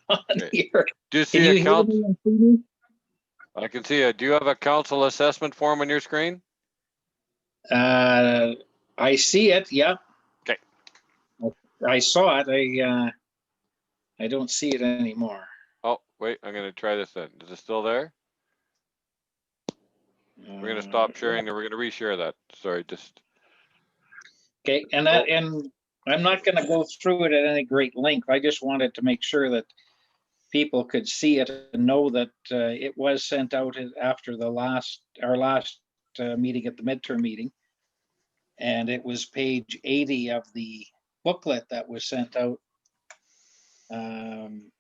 got on here. Do you see a council? I can see it. Do you have a council assessment form on your screen? I see it. Yeah. Okay. I saw it. I don't see it anymore. Oh, wait, I'm going to try this then. Is it still there? We're going to stop sharing and we're going to reshare that. Sorry, just. Okay, and I'm not going to go through it at any great length. I just wanted to make sure that people could see it and know that it was sent out after our last meeting at the midterm meeting. And it was page 80 of the booklet that was sent out on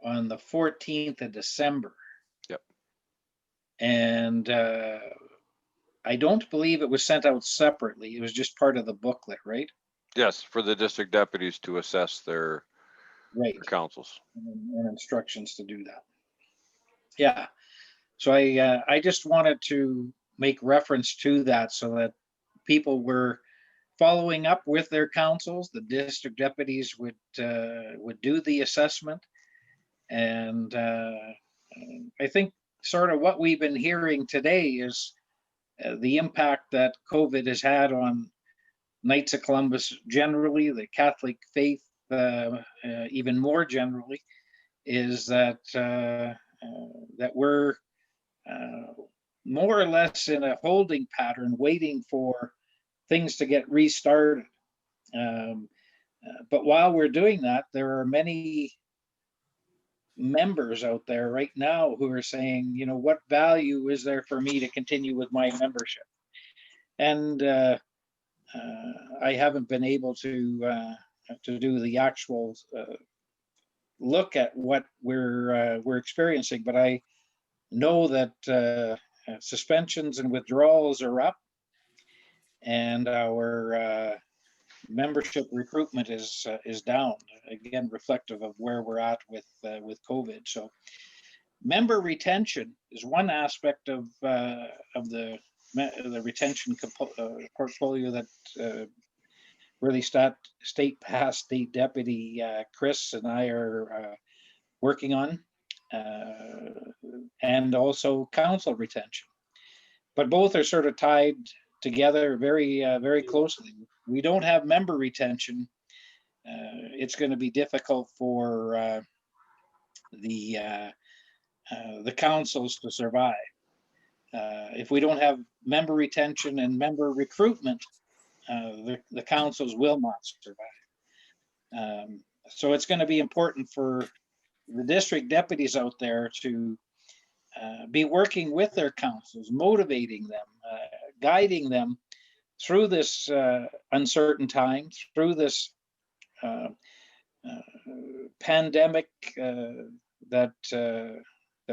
the 14th of December. Yep. And I don't believe it was sent out separately. It was just part of the booklet, right? Yes, for the district deputies to assess their, their councils. And instructions to do that. Yeah. So I just wanted to make reference to that so that people were following up with their councils. The district deputies would do the assessment. And I think sort of what we've been hearing today is the impact that COVID has had on Knights of Columbus generally, the Catholic faith even more generally, is that that we're more or less in a holding pattern, waiting for things to get restarted. But while we're doing that, there are many members out there right now who are saying, you know, what value is there for me to continue with my membership? And I haven't been able to do the actual look at what we're experiencing, but I know that suspensions and withdrawals are up, and our membership recruitment is down, again reflective of where we're at with COVID. So member retention is one aspect of the retention portfolio that really state past state deputy Chris and I are working on, and also council retention. But both are sort of tied together very closely. We don't have member retention. It's going to be difficult for the councils to survive. If we don't have member retention and member recruitment, the councils will not survive. So it's going to be important for the district deputies out there to be working with their councils, motivating them, guiding them through this uncertain time, through this pandemic that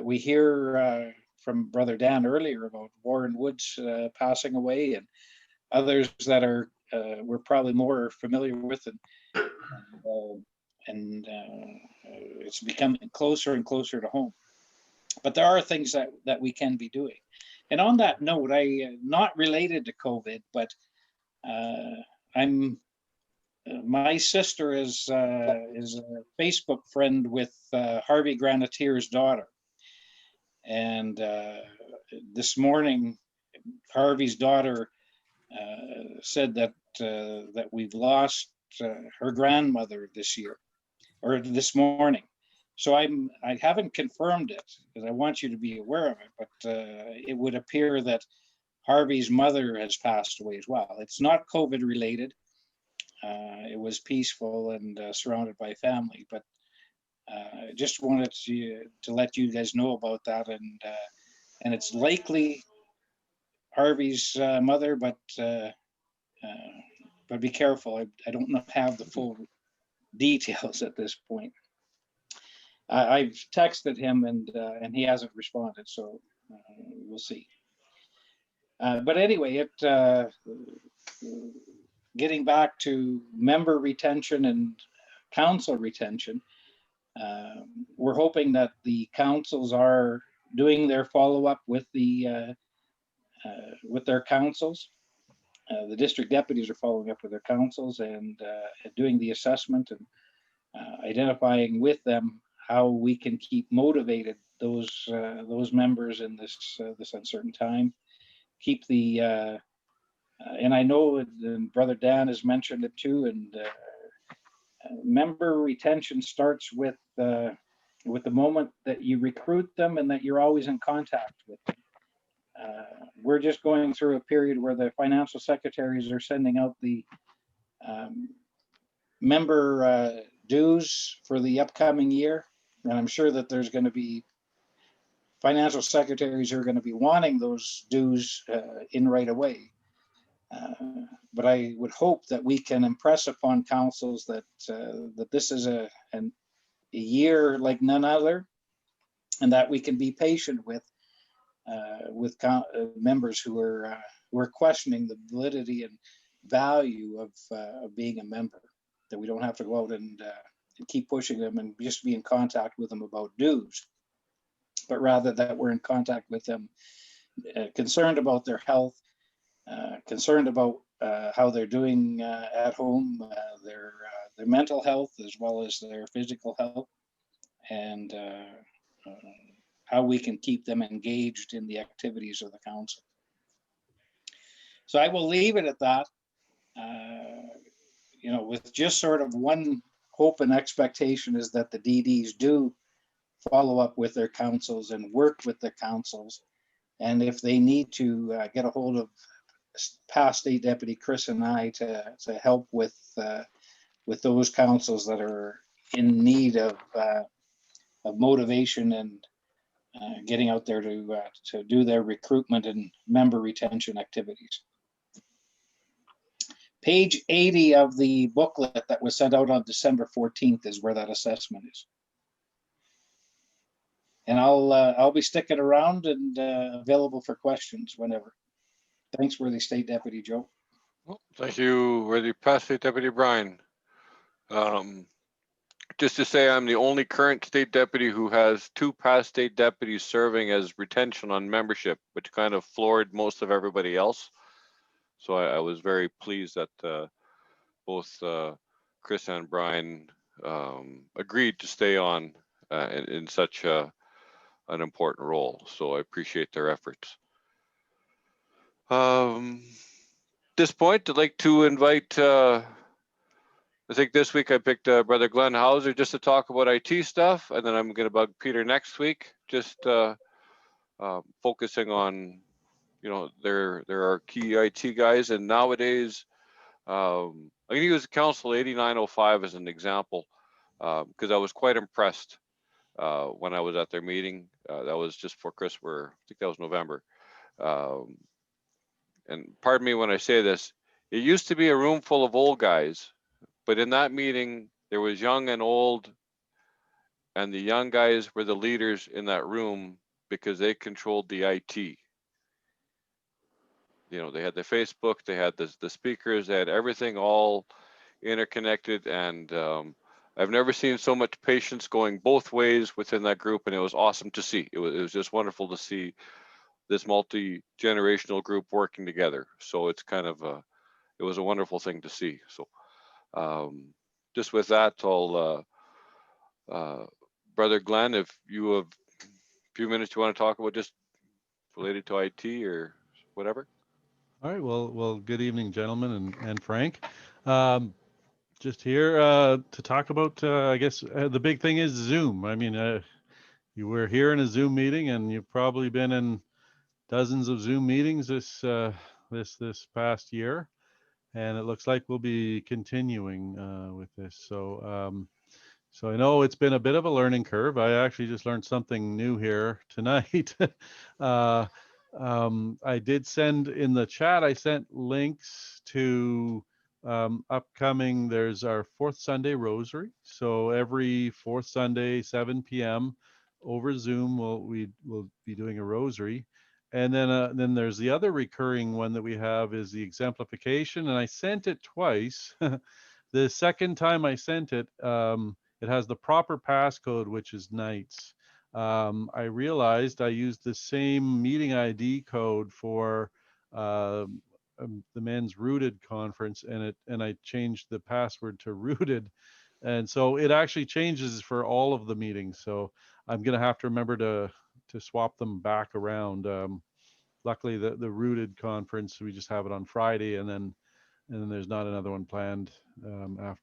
we hear from Brother Dan earlier about Warren Woods passing away, and others that are we're probably more familiar with, and it's becoming closer and closer to home. But there are things that we can be doing. And on that note, not related to COVID, but my sister is a Facebook friend with Harvey Granatier's daughter. And this morning, Harvey's daughter said that we've lost her grandmother this year, or this morning. So I haven't confirmed it because I want you to be aware of it, but it would appear that Harvey's mother has passed away as well. It's not COVID related. It was peaceful and surrounded by family, but I just wanted to let you guys know about that. And it's likely Harvey's mother, but be careful. I don't have the full details at this point. I've texted him and he hasn't responded, so we'll see. But anyway, getting back to member retention and council retention, we're hoping that the councils are doing their follow-up with their councils. The district deputies are following up with their councils and doing the assessment and identifying with them how we can keep motivated those members in this uncertain time. Keep the and I know and Brother Dan has mentioned it too. And member retention starts with the moment that you recruit them and that you're always in contact with them. We're just going through a period where the financial secretaries are sending out the member dues for the upcoming year. And I'm sure that there's going to be financial secretaries who are going to be wanting those dues in right away. But I would hope that we can impress upon councils that this is a year like none other, and that we can be patient with members who are questioning the validity and value of being a member. That we don't have to go out and keep pushing them and just be in contact with them about dues, but rather that we're in contact with them concerned about their health, concerned about how they're doing at home, their mental health as well as their physical health, and how we can keep them engaged in the activities of the council. So I will leave it at that. You know, with just sort of one hope and expectation is that the DDs do follow up with their councils and work with the councils. And if they need to get a hold of past State Deputy Chris and I to help with those councils that are in need of motivation and getting out there to do their recruitment and member retention activities. Page 80 of the booklet that was sent out on December 14th is where that assessment is. And I'll be sticking around and available for questions whenever. Thanks, Worthy State Deputy Joe. Well, thank you, Worthy Past State Deputy Brian. Just to say, I'm the only current state deputy who has 2 past state deputies serving as retention on membership, which kind of floored most of everybody else. So I was very pleased that both Chris and Brian agreed to stay on in such an important role. So I appreciate their efforts. This point, I'd like to invite, I think this week I picked Brother Glen Hauser just to talk about IT stuff, and then I'm going to bug Peter next week, just focusing on, you know, there are key IT guys, and nowadays, I'm going to use Council 8905 as an example, because I was quite impressed when I was at their meeting. That was just for Christmas, I think that was November. And pardon me when I say this, it used to be a room full of old guys, but in that meeting, there was young and old, and the young guys were the leaders in that room because they controlled the IT. You know, they had the Facebook, they had the speakers, they had everything all interconnected, and I've never seen so much patience going both ways within that group, and it was awesome to see. It was just wonderful to see this multi-generational group working together. So it's kind of it was a wonderful thing to see. So just with that, I'll Brother Glenn, if you have a few minutes you want to talk about just related to IT or whatever. All right, well, good evening, gentlemen and Frank. Just here to talk about, I guess the big thing is Zoom. I mean, you were here in a Zoom meeting, and you've probably been in dozens of Zoom meetings this past year, and it looks like we'll be continuing with this. So so I know it's been a bit of a learning curve. I actually just learned something new here tonight. I did send in the chat, I sent links to upcoming, there's our 4th Sunday Rosary. So every 4th Sunday, 7 p.m. over Zoom, we'll be doing a Rosary. And then there's the other recurring one that we have is the Exemplification. And I sent it twice. The second time I sent it, it has the proper passcode, which is nights. I realized I used the same meeting ID code for the men's Rooted conference, and I changed the password to Rooted, and so it actually changes for all of the meetings. So I'm gonna have to remember to swap them back around. Luckily, the Rooted conference, we just have it on Friday, and then there's not another one planned after,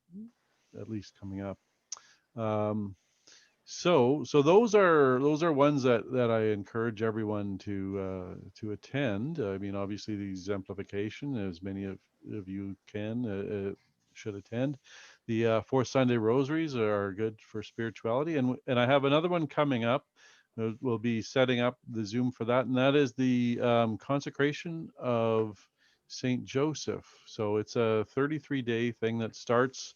at least coming up. So those are ones that I encourage everyone to attend. I mean, obviously the Exemplification, as many of you can should attend. The 4th Sunday Rosaries are good for spirituality, and I have another one coming up. We'll be setting up the Zoom for that, and that is the consecration of Saint Joseph. So it's a 33-day thing that starts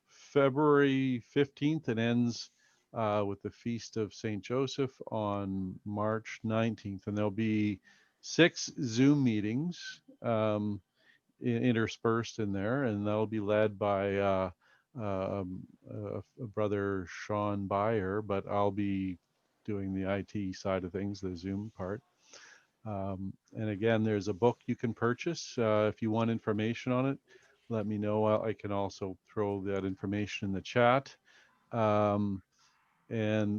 February 15th and ends with the Feast of Saint Joseph on March 19th. And there'll be 6 Zoom meetings interspersed in there, and that'll be led by Brother Sean Byer, but I'll be doing the IT side of things, the Zoom part. And again, there's a book you can purchase. If you want information on it, let me know. I can also throw that information in the chat. And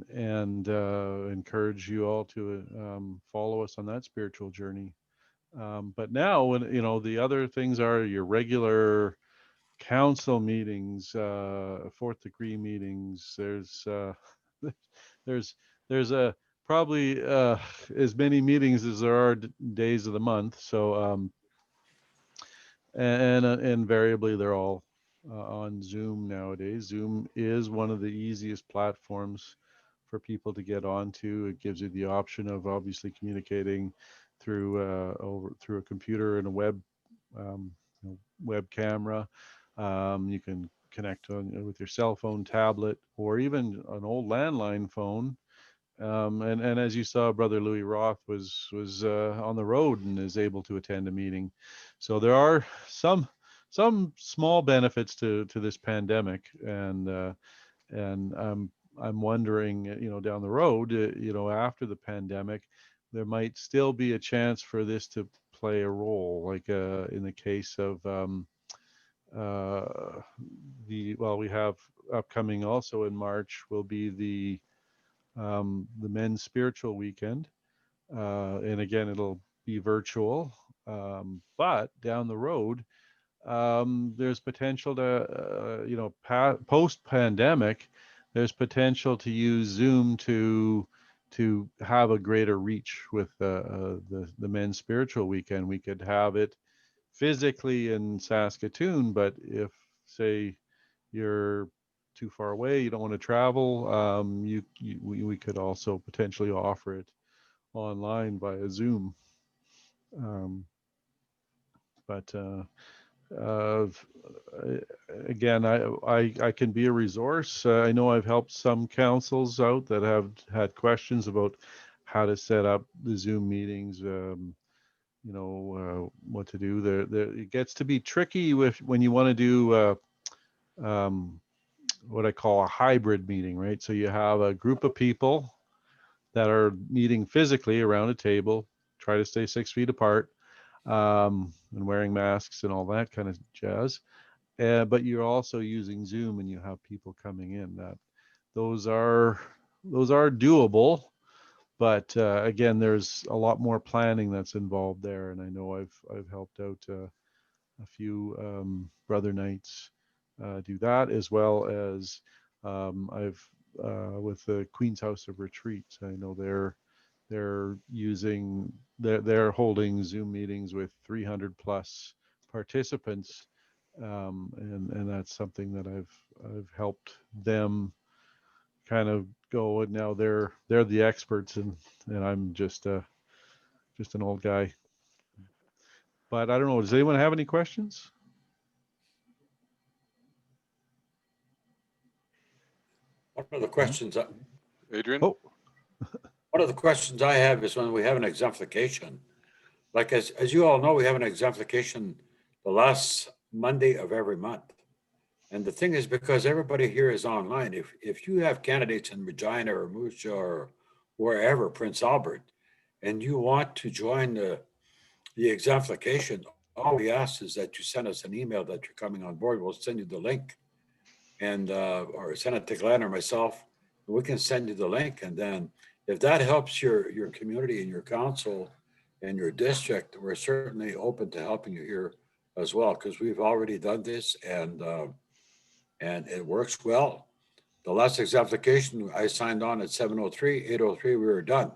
encourage you all to follow us on that spiritual journey. But now, when the other things are your regular council meetings, fourth degree meetings. There's there's a probably as many meetings as there are days of the month. So and invariably they're all on Zoom nowadays. Zoom is one of the easiest platforms for people to get onto. It gives you the option of obviously communicating through through a computer and a web camera. You can connect with your cell phone, tablet, or even an old landline phone. And as you saw, Brother Louis Roth was on the road and is able to attend a meeting. So there are some small benefits to this pandemic, and I'm wondering, down the road, after the pandemic, there might still be a chance for this to play a role, like in the case of we have upcoming also in March will be the men's spiritual weekend, and again it'll be virtual, but down the road there's potential to post pandemic there's potential to use Zoom to have a greater reach with the men's spiritual weekend. We could have it physically in Saskatoon, but if say you're too far away, you don't want to travel, we could also potentially offer it online via Zoom. But again, I can be a resource. I know I've helped some councils out that have had questions about how to set up the Zoom meetings. What to do there. It gets to be tricky when you want to do what I call a hybrid meeting, right? So you have a group of people that are meeting physically around a table, try to stay 6 feet apart, and wearing masks and all that kind of jazz. But you're also using Zoom and you have people coming in. Those are doable, but again, there's a lot more planning that's involved there. And I know I've helped out a few brother knights do that, as well as I've with the Queen's House of Retreats. I know they're holding Zoom meetings with 300 plus participants, and that's something that I've helped them kind of go, and now they're the experts, and I'm just an old guy. But I don't know, does anyone have any questions? One of the questions, Adrian? one of the questions I have is when we have an exemplification, like as you all know, we have an exemplification the last Monday of every month. And the thing is, because everybody here is online, if you have candidates in Regina or Moose Jaw or wherever, Prince Albert, and you want to join the exemplification, all we ask is that you send us an email that you're coming on board. We'll send you the link, and or send it to Glen or myself. We can send you the link, and then if that helps your community and your council and your district, we're certainly open to helping you here as well, because we've already done this, and it works well. The last exemplification, I signed on at 7:03, 8:03, we were done.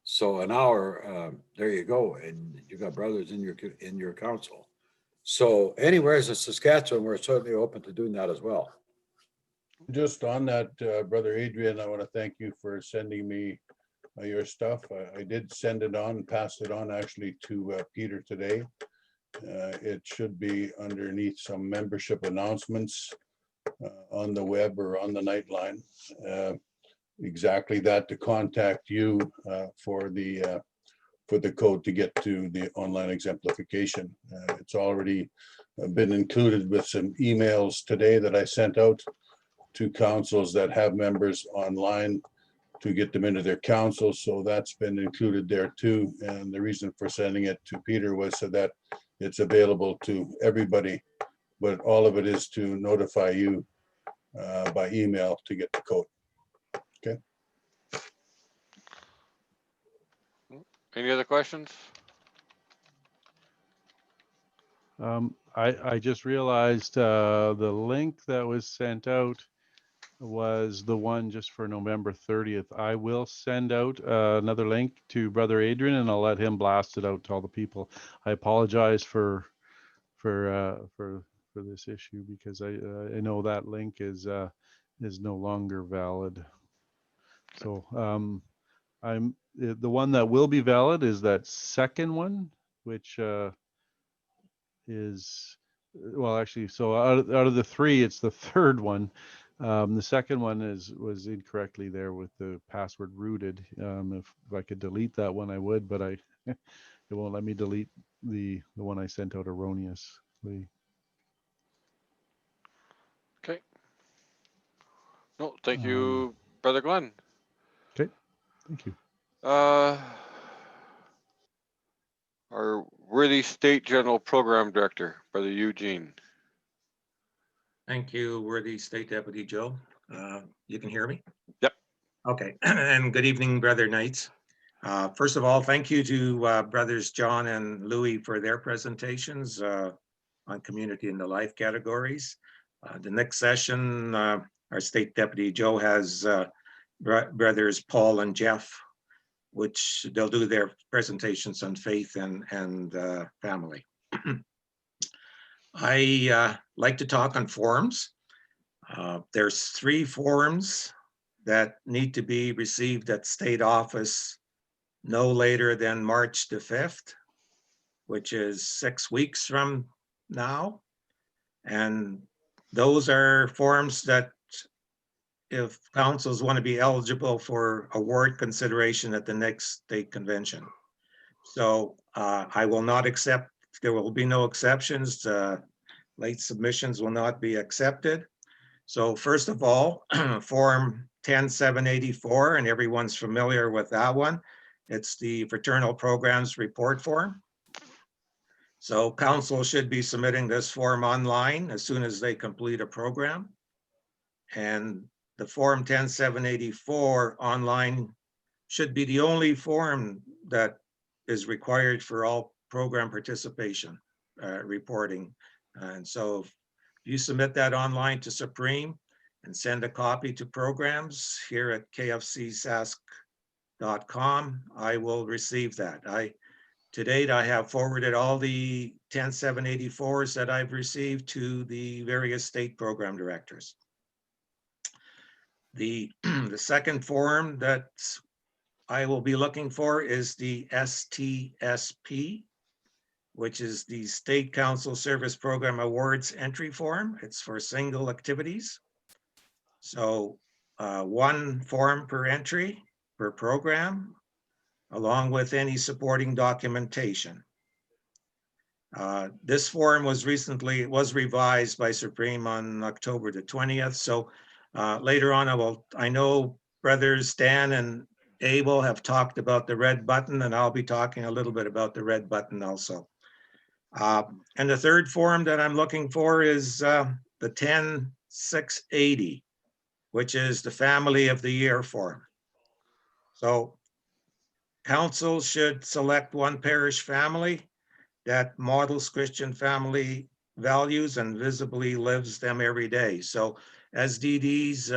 So an hour, there you go, and you got brothers in your council. So anywhere in Saskatchewan, we're certainly open to doing that as well. Just on that, Brother Adrian, I want to thank you for sending me your stuff. I did send it on, pass it on actually to Peter today. It should be underneath some membership announcements on the web or on the Nightline. Exactly that, to contact you for the code to get to the online exemplification. It's already been included with some emails today that I sent out to councils that have members online, to get them into their council. So that's been included there too. And the reason for sending it to Peter was so that it's available to everybody, but all of it is to notify you by email to get the code. Okay. Any other questions? I just realized the link that was sent out was the one just for November 30th. I will send out another link to Brother Adrian, and I'll let him blast it out to all the people. I apologize for this issue, because I know that link is no longer valid. So I'm the one that will be valid is that second one, which is, well, actually, so out of the three, it's the third one. The second one was incorrectly there with the password rooted. If I could delete that one, I would, but it won't let me delete the one I sent out erroneously. Okay. No, thank you, Brother Glenn. Okay, thank you. Our worthy State General Program Director, Brother Eugene. Thank you, worthy State Deputy Joe. You can hear me? Yep. Okay, and good evening, Brother Knights. First of all, thank you to Brothers John and Louis for their presentations on community and the life categories. The next session, our State Deputy Joe has Brothers Paul and Jeff, which they'll do their presentations on faith and family. I like to talk on forms. There's 3 forms that need to be received at state office no later than March the 5th, which is 6 weeks from now. And those are forms that if councils want to be eligible for award consideration at the next state convention. So I will not accept, there will be no exceptions. Late submissions will not be accepted. So first of all, Form 10784, and everyone's familiar with that one. It's the Fraternal Programs Report Form. So council should be submitting this form online as soon as they complete a program. And the Form 10784 online should be the only form that is required for all program participation reporting. And so if you submit that online to Supreme and send a copy to programs here at kfcsask.com, I will receive that. To date, I have forwarded all the 10784s that I've received to the various state program directors. The second form that I will be looking for is the STSP, which is the State Council Service Program Awards entry form. It's for single activities. So 1 form per entry per program, along with any supporting documentation. This form was revised by Supreme on October the 20th. So later on, I know brothers Dan and Abel have talked about the red button, and I'll be talking a little bit about the red button also. And the third form that I'm looking for is the 10680, which is the Family of the Year form. So council should select one parish family that models Christian family values and visibly lives them every day. So as DDs,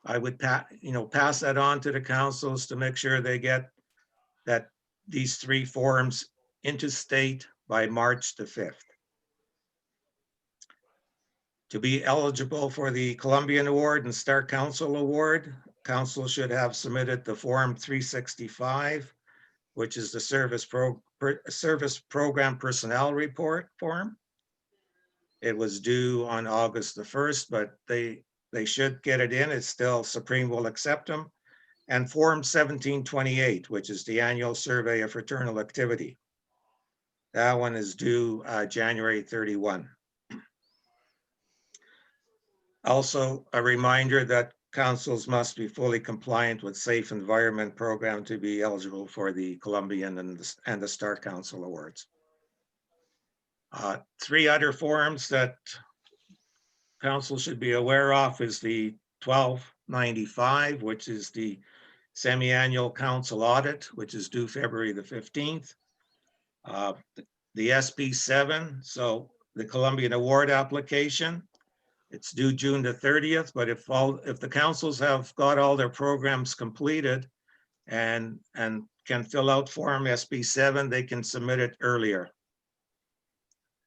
I would pass that on to the councils to make sure they get these 3 forms into state by March the 5th. To be eligible for the Columbian Award and Star Council Award, council should have submitted the Form 365, which is the Service Program Personnel Report form. It was due on August the 1st, but they should get it in. It's still, Supreme will accept them. And Form 1728, which is the Annual Survey of Fraternal Activity. That one is due January 31. Also, a reminder that councils must be fully compliant with Safe Environment Program to be eligible for the Columbian and the Star Council Awards. 3 other forums that council should be aware of is the 1295, which is the semi-annual council audit, which is due February the 15th. The SP7, so the Columbian Award application, it's due June the 30th, but if the councils have got all their programs completed and can fill out Form SP7, they can submit it earlier.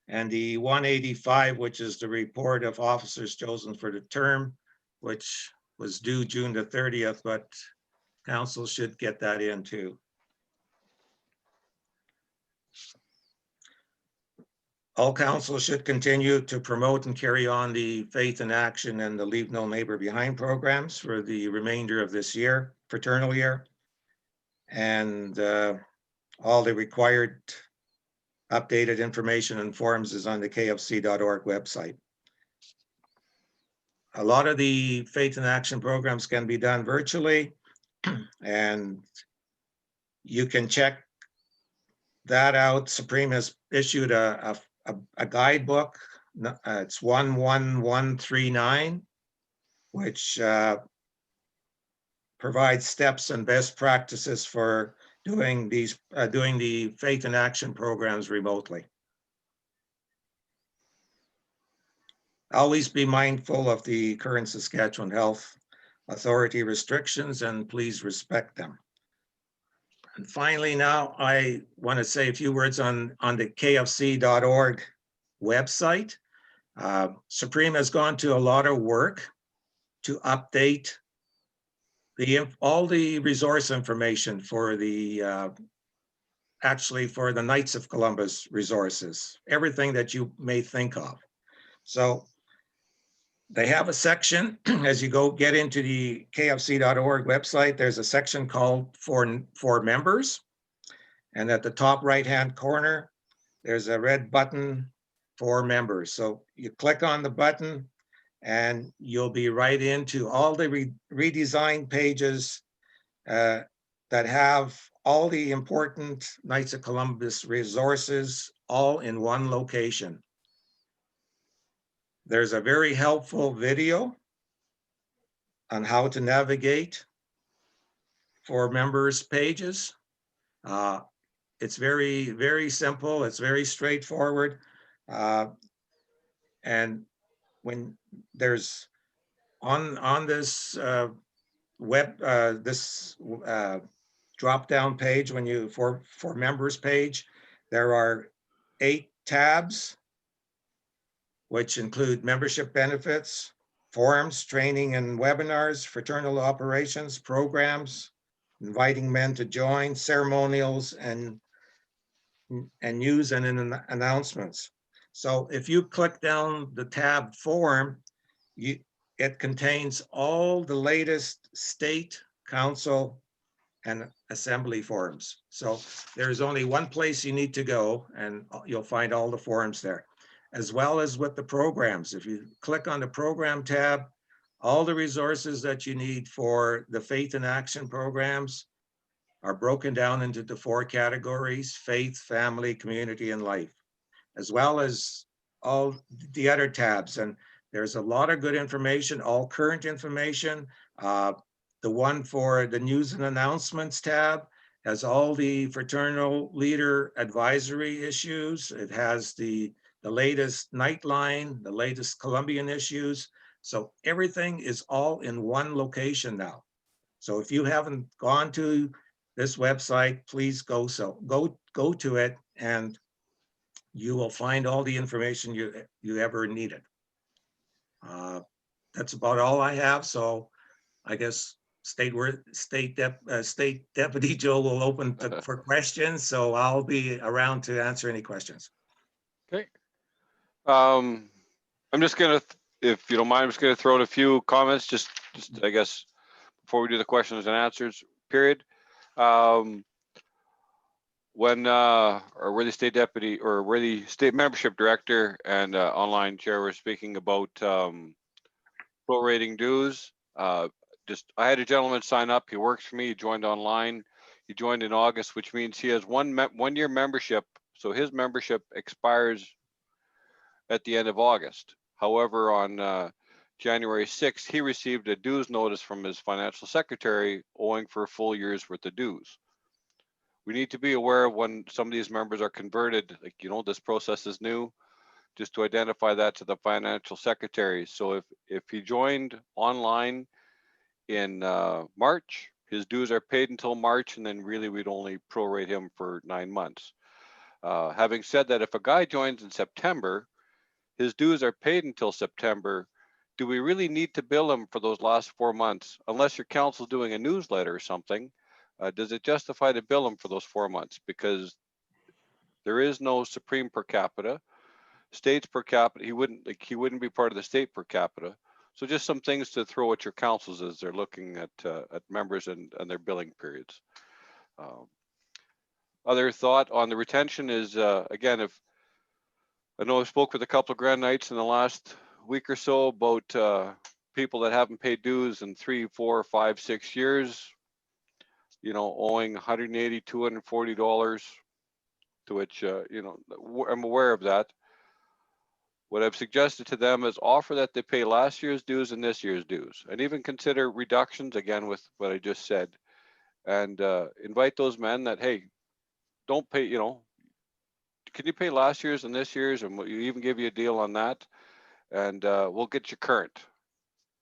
And the 185, which is the report of officers chosen for the term, which was due June the 30th, but council should get that in too. All council should continue to promote and carry on the Faith in Action and the Leave No Neighbor Behind programs for the remainder of this year, fraternal year. And all the required updated information and forms is on the kfc.org website. A lot of the Faith in Action programs can be done virtually, and you can check that out. Supreme has issued a guidebook. It's 11139, which provides steps and best practices for doing the Faith in Action programs remotely. Always be mindful of the current Saskatchewan Health Authority restrictions and please respect them. And finally, now I want to say a few words on the kfc.org website. Supreme has gone to a lot of work to update all the resource information for the actually for the Knights of Columbus resources, everything that you may think of. So they have a section as you get into the kfc.org website. There's a section called for members, and at the top right hand corner there's a red button for members. So you click on the button and you'll be right into all the redesigned pages that have all the important Knights of Columbus resources all in one location. There's a very helpful video on how to navigate for members pages. It's very, very simple. It's very straightforward. And when there's on this drop down page, when you for members page, there are 8 tabs, which include membership benefits, forums, training and webinars, fraternal operations, programs, inviting men to join, ceremonials, and news and announcements. So if you click down the tab forum, it contains all the latest state, council, and assembly forums. So there's only one place you need to go and you'll find all the forums there, as well as with the programs. If you click on the program tab, all the resources that you need for the Faith in Action programs are broken down into the 4 categories: faith, family, community, and life, as well as all the other tabs. And there's a lot of good information, all current information. The one for the news and announcements tab has all the fraternal leader advisory issues. It has the latest Nightline, the latest Columbian issues. So everything is all in one location now. So if you haven't gone to this website, please go to it, and you will find all the information you ever needed. That's about all I have. So I guess State Deputy Joe will open for questions. So I'll be around to answer any questions. Okay. I'm just gonna, if you don't mind, I'm just gonna throw in a few comments, just I guess before we do the questions and answers period. When where the state deputy or where the state membership director and online chair were speaking about prorating dues, I had a gentleman sign up. He works for me. He joined online. He joined in August, which means he has one year membership. So his membership expires at the end of August. However, on January 6th, he received a dues notice from his financial secretary owing for a full year's worth of dues. We need to be aware of when some of these members are converted, like, this process is new, just to identify that to the financial secretary. So if he joined online in March, his dues are paid until March, and then really we'd only prorate him for 9 months. Having said that, if a guy joins in September, his dues are paid until September. Do we really need to bill him for those last 4 months? Unless your council's doing a newsletter or something, does it justify to bill him for those 4 months? Because there is no supreme per capita. States per capita, he wouldn't be part of the state per capita. So just some things to throw at your councils as they're looking at members and their billing periods. Other thought on the retention is, again, if I know I spoke with a couple of Grand Knights in the last week or so about people that haven't paid dues in 3, 4, 5, 6 years, owing $180, $240, to which, I'm aware of that. What I've suggested to them is offer that they pay last year's dues and this year's dues, and even consider reductions, again, with what I just said, and invite those men that, hey, don't pay, can you pay last year's and this year's, and we'll even give you a deal on that, and we'll get you current.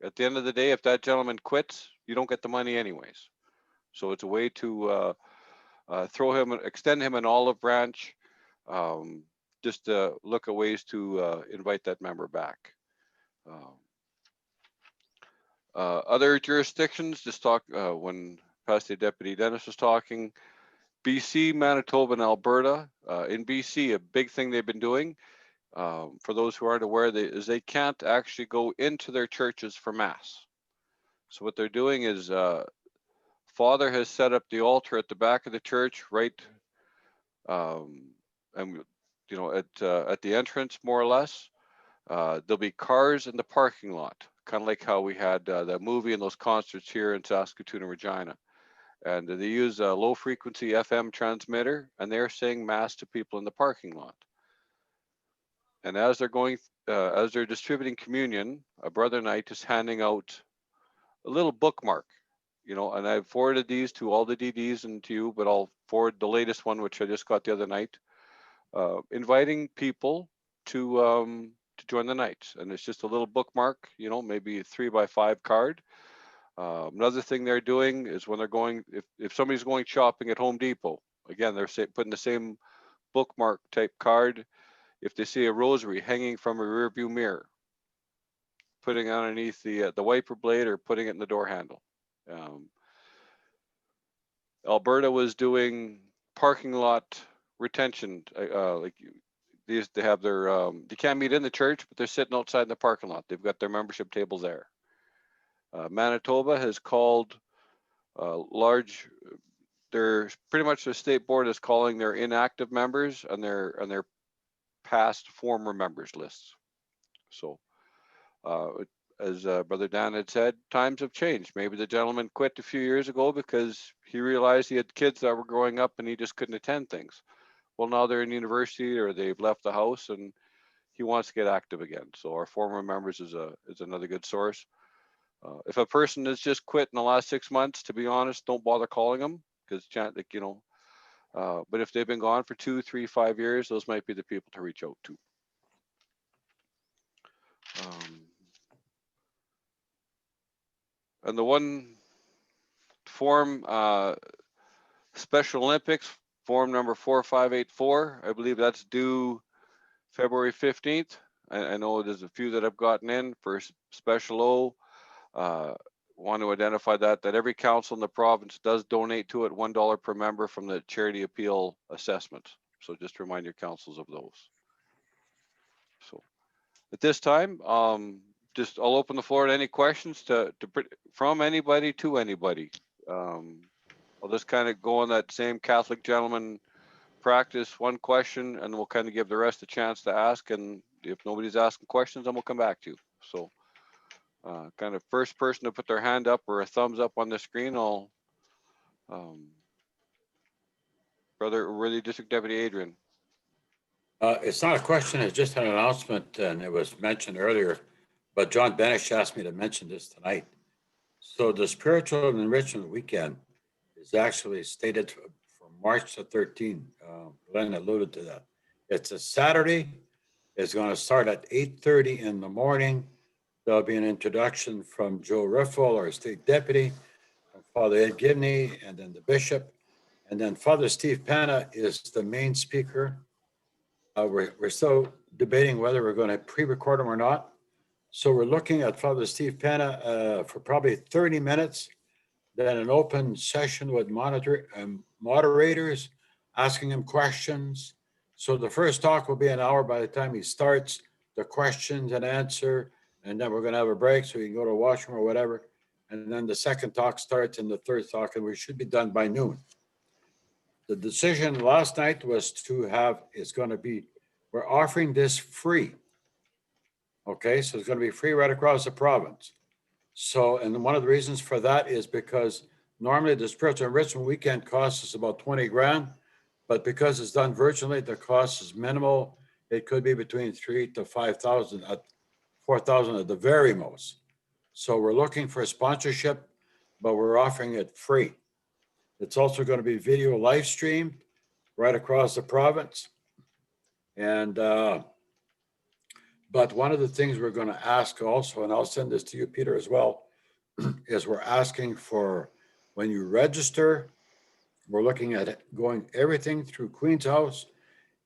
At the end of the day, if that gentleman quits, you don't get the money anyways. So it's a way to extend him an olive branch, just to look at ways to invite that member back. Other jurisdictions, just talk when Past State Deputy Denis was talking, BC, Manitoba, and Alberta. In BC, a big thing they've been doing, for those who aren't aware, is they can't actually go into their churches for Mass. So what they're doing is, Father has set up the altar at the back of the church, right, and at the entrance, more or less. There'll be cars in the parking lot, kind of like how we had that movie and those concerts here in Saskatoon and Regina. And they use a low frequency FM transmitter, and they're saying Mass to people in the parking lot. And as they're distributing communion, a brother knight is handing out a little bookmark, and I've forwarded these to all the DDs and to you, but I'll forward the latest one, which I just got the other night, inviting people to join the Knights. And it's just a little bookmark, maybe a 3x5 card. Another thing they're doing is when they're going, if somebody's going shopping at Home Depot, again, they're putting the same bookmark type card. If they see a rosary hanging from a rear view mirror, putting it underneath the wiper blade or putting it in the door handle. Alberta was doing parking lot retention, like they have their, you can't meet in the church, but they're sitting outside in the parking lot. They've got their membership tables there. Manitoba has called they're pretty much the state board is calling their inactive members and their past former members lists. So as Brother Dan had said, times have changed. Maybe the gentleman quit a few years ago because he realized he had kids that were growing up and he just couldn't attend things. Well, now they're in university or they've left the house and he wants to get active again. So our former members is another good source. If a person has just quit in the last 6 months, to be honest, don't bother calling them because, but if they've been gone for 2, 3, 5 years, those might be the people to reach out to. And the one form, Special Olympics, form number 4584, I believe that's due February 15th. I know there's a few that have gotten in for Special O. Want to identify that every council in the province does donate to it $1 per member from the charity appeal assessment. So just remind your councils of those. So at this time, I'll open the floor to any questions from anybody to anybody. I'll just kind of go on that same Catholic gentleman practice, one question, and we'll kind of give the rest a chance to ask. And if nobody's asking questions, then we'll come back to you. So Kind of first person to put their hand up or a thumbs up on the screen, I'll, Brother Worthy District Deputy Adrian. It's not a question, it's just an announcement, and it was mentioned earlier, but John Benish asked me to mention this tonight. So the Spiritual Enrichment Weekend is actually stated for March the 13th. Glenn alluded to that. It's a Saturday. It's going to start at 8:30 in the morning. There'll be an introduction from Joe Riffle, our state deputy, from Father Ed Gibney, and then the bishop. And then Father Steve Panna is the main speaker. We're still debating whether we're going to pre-record him or not. So we're looking at Father Steve Panna for probably 30 minutes, then an open session with moderators asking him questions. So the first talk will be an hour by the time he starts, the questions and answer, and then we're going to have a break so you can go to the washroom or whatever. And then the second talk starts and the third talk, and we should be done by noon. The decision last night was to have, we're offering this free. Okay, so it's going to be free right across the province. So, and one of the reasons for that is because normally the Spiritual Enrichment Weekend costs us about 20 grand, but because it's done virtually, the cost is minimal. It could be between 3,000 to 5,000, at 4,000 at the very most. So we're looking for a sponsorship, but we're offering it free. It's also going to be video live streamed right across the province. And, but one of the things we're going to ask also, and I'll send this to you, Peter, as well, is we're asking for, when you register, we're looking at it, going everything through Queen's House.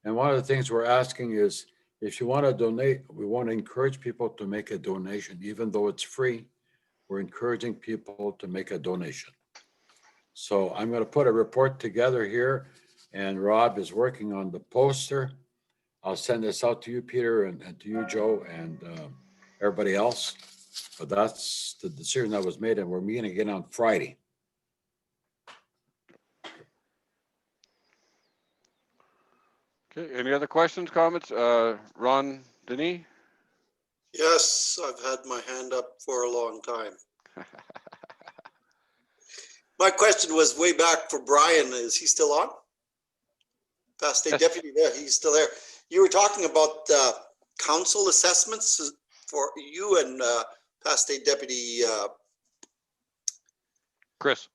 And one of the things we're asking is, if you want to donate, we want to encourage people to make a donation, even though it's free. We're encouraging people to make a donation. So I'm going to put a report together here, and Rob is working on the poster. I'll send this out to you, Peter, and to you, Joe, and everybody else. But that's the decision that was made, and we're meeting again on Friday. Okay, any other questions, comments? Ron, Denis? Yes, I've had my hand up for a long time. My question was way back for Brian. is he still on? Past State Deputy, yeah, he's still there. You were talking about council assessments for you and Past State Deputy Chris.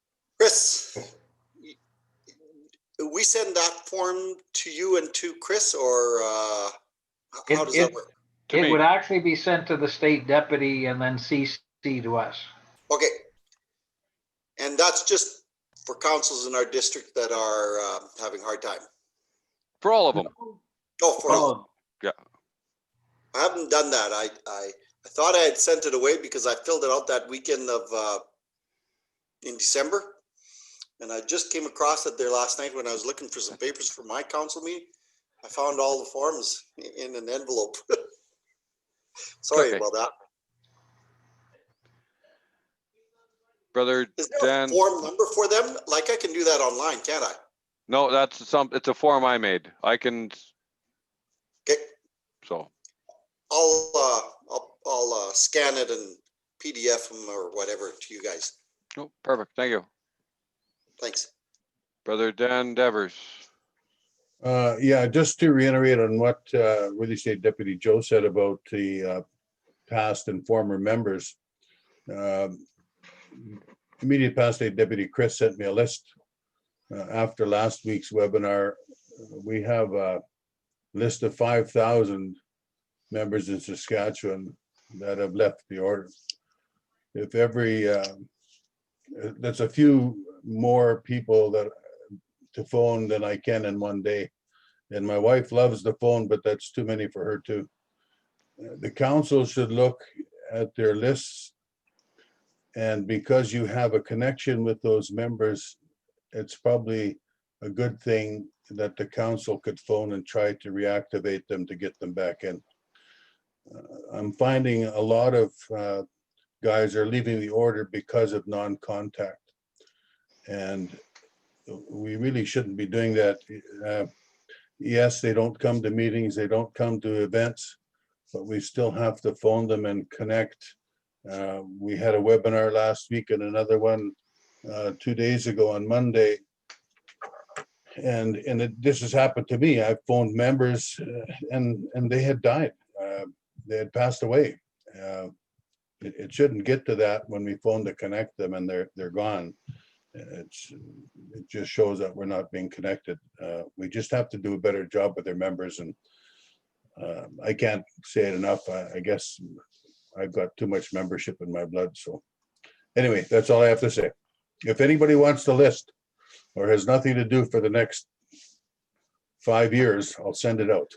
We send that form to you and to Chris, or how does that work? It would actually be sent to the state deputy and then CC to us. Okay. And that's just for councils in our district that are having a hard time? For all of them. Oh, for all of them. Yeah. I haven't done that. I thought I had sent it away because I filled it out that weekend of in December. And I just came across it there last night when I was looking for some papers for my council meeting. I found all the forms in an envelope. Sorry about that. Brother Is there Dan, a form number for them? Like I can do that online, can't I? no, it's a form I made. I can. Okay. So. I'll scan it and PDF them or whatever to you guys. Oh, perfect. Thank you. Thanks. Brother Dan Devers. Yeah, just to reiterate on what Worthy State Deputy Joe said about the past and former members. Immediate Past State Deputy Chris sent me a list after last week's webinar. We have a list of 5,000 members in Saskatchewan that have left the order. If that's a few more people that to phone than I can in one day. And my wife loves the phone, but that's too many for her too. The council should look at their lists, and because you have a connection with those members, it's probably a good thing that the council could phone and try to reactivate them to get them back in. I'm finding a lot of guys are leaving the order because of non-contact. And we really shouldn't be doing that. Yes, they don't come to meetings, they don't come to events, but we still have to phone them and connect We had a webinar last week and another one 2 days ago on Monday. And this has happened to me. I've phoned members and they had died. They had passed away. It shouldn't get to that when we phone to connect them and they're gone. It just shows that we're not being connected. We just have to do a better job with their members, and I can't say it enough. I guess I've got too much membership in my blood. So anyway, that's all I have to say. If anybody wants to list or has nothing to do for the next 5 years, I'll send it out.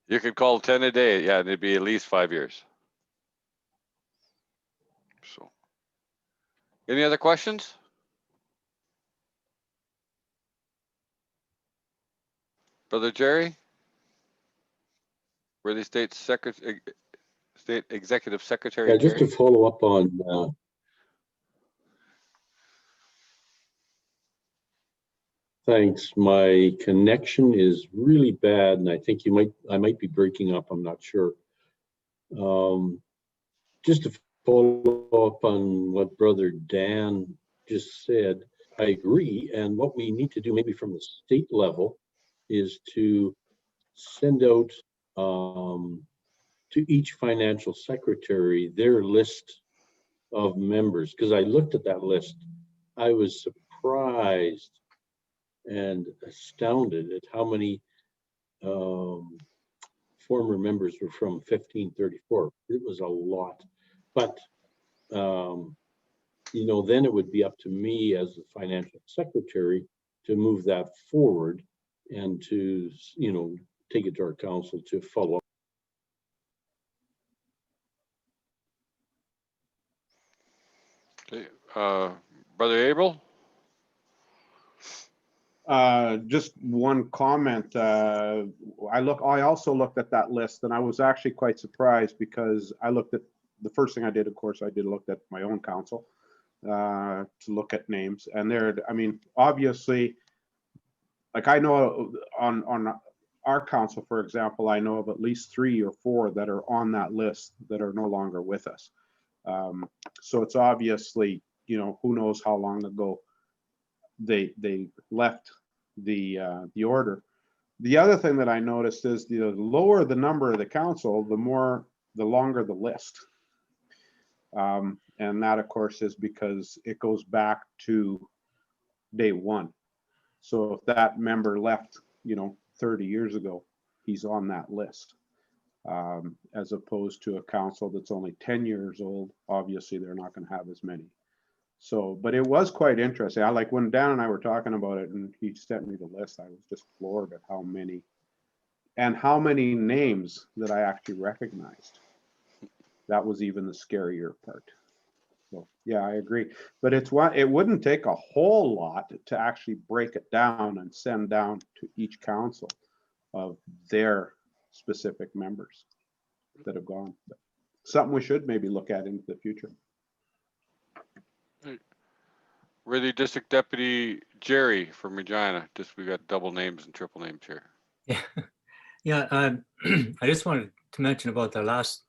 You could call 10 a day. Yeah, and it'd be at least 5 years. So, any other questions? Brother Jerry? Worthy State Secretary, State Executive Secretary. Yeah, just to Jerry? follow up on thanks. My connection is really bad, and I think I might be breaking up. I'm not sure. Just to follow up on what Brother Dan just said, I agree. And what we need to do, maybe from the state level, is to send out to each financial secretary their list of members. Because I looked at that list, I was surprised and astounded at how many former members were from 1534. It was a lot. But you know, then it would be up to me as the financial secretary to move that forward and to, you know, take it to our council to follow up. Okay. Brother Abel? Just one comment. I also looked at that list, and I was actually quite surprised because I looked at the first thing I did. Of course, I looked at my own council to look at names, and I mean, obviously, like I know on our council, for example, I know of at least 3 or 4 that are on that list that are no longer with us. So it's obviously, you know, who knows how long ago they left the order. The other thing that I noticed is the lower the number of the council, the longer the list. And that, of course, is because it goes back to day one. So if that member left, you know, 30 years ago, he's on that list. As opposed to a council that's only 10 years old, obviously they're not going to have as many. So, but it was quite interesting. I like when Dan and I were talking about it and he sent me the list, I was just floored at how many names that I actually recognized. That was even the scarier part. So yeah, I agree. But it wouldn't take a whole lot to actually break it down and send down to each council of their specific members that have gone. But something we should maybe look at into the future. Worthy District Deputy Jerry from Regina. We got double names and triple names here. Yeah. I just wanted to mention about the last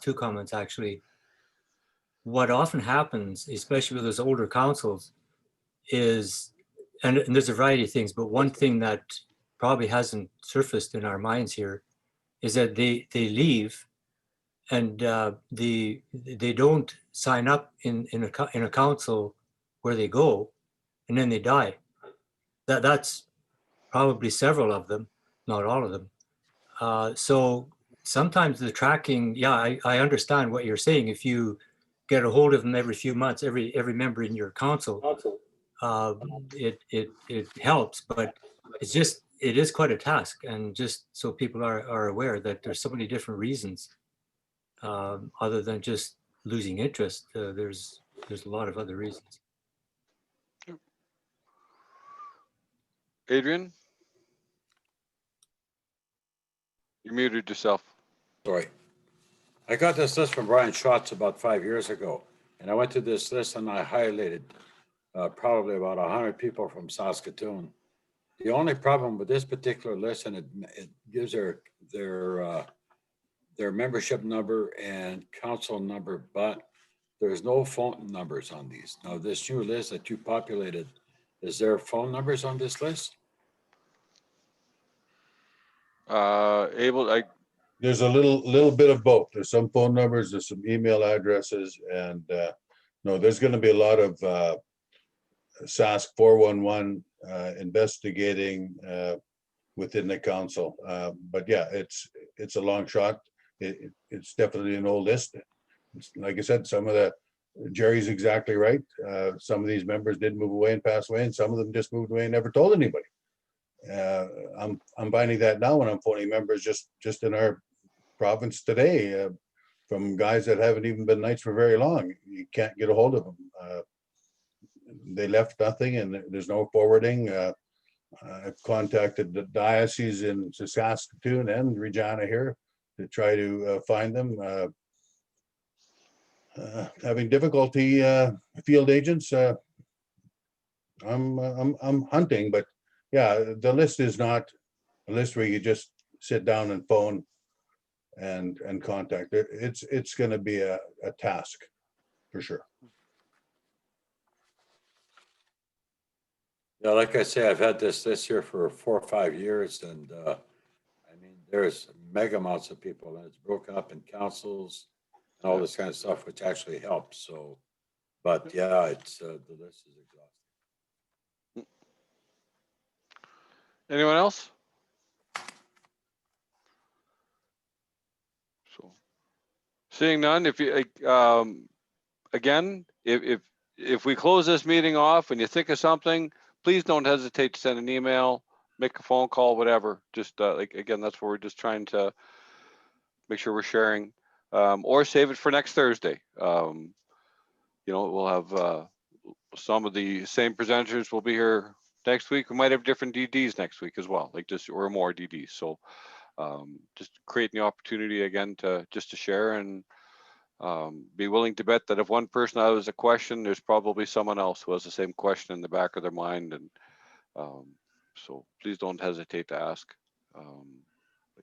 2 comments actually. What often happens, especially with those older councils, is, and there's a variety of things, but one thing that probably hasn't surfaced in our minds here is that they leave and they don't sign up in a council where they go, and then they die. That's probably several of them, not all of them. So sometimes the tracking, yeah, I understand what you're saying. If you get a hold of them every few months, every member in your council, it helps, but it is quite a task. And just so people are aware that there's so many different reasons other than just losing interest. There's a lot of other reasons. Adrian? You muted yourself. Sorry. I got this list from Brian Schatz about 5 years ago, and I went to this list and I highlighted probably about 100 people from Saskatoon. The only problem with this particular list, and it gives their their membership number and council number, but there's no phone numbers on these. Now, this new list that you populated, is there phone numbers on this list? There's a little bit of both. There's some phone numbers, there's some email addresses, and no, there's going to be a lot of SASC 411 investigating within the council. But yeah, it's a long shot. It's definitely an old list. It's, like I said, some of the Jerry's exactly right. Some of these members did move away and pass away, and some of them just moved away and never told anybody. I'm finding that now when I'm phoning members just in our province today, from guys that haven't even been knights for very long. You can't get a hold of them. They left nothing, and there's no forwarding. I've contacted the diocese in Saskatoon and Regina here to try to find them. Having difficulty, field agents. I'm hunting, but yeah, the list is not a list where you just sit down and phone and contact. It's going to be a task for sure. Yeah, like I say, I've had this here for 4 or 5 years, and I mean, there's mega amounts of people, and it's broken up in councils and all this kind of stuff, which actually helps. So, but yeah, it's the list is exhausting. Anyone else? So, seeing none, if you again, if we close this meeting off and you think of something, please don't hesitate to send an email, make a phone call, whatever. Just like, again, that's where we're just trying to make sure we're sharing, or save it for next Thursday. You know, we'll have some of the same presenters will be here next week. We might have different DDs next week as well, like just or more DDs. So just creating the opportunity again to just to share and be willing to bet that if one person has a question, there's probably someone else who has the same question in the back of their mind. And so please don't hesitate to ask.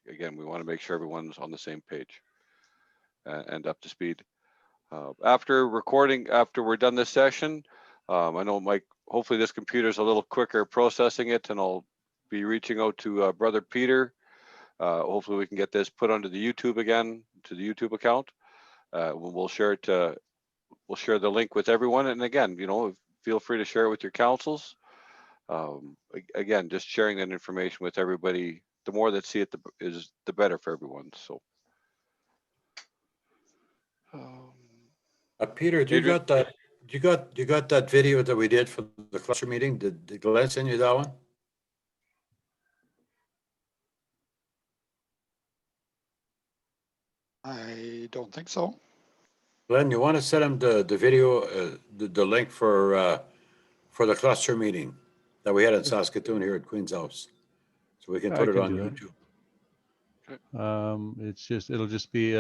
Again, we want to make sure everyone's on the same page and up to speed. After recording, after we're done this session, I know Mike, hopefully this computer's a little quicker processing it, and I'll be reaching out to Brother Peter. Hopefully we can get this put onto the YouTube again, to the YouTube account. We'll share it. We'll share the link with everyone. And again, you know, feel free to share it with your councils. Again, just sharing that information with everybody. The more that see it, the better for everyone. So, Peter, do you got that? You got that video that we did for the cluster meeting? Did Glen send you that one? I don't think so. Glenn, you want to send him the video, the link for the cluster meeting that we had in Saskatoon here at Queen's House, so we can put it on YouTube. It'll just be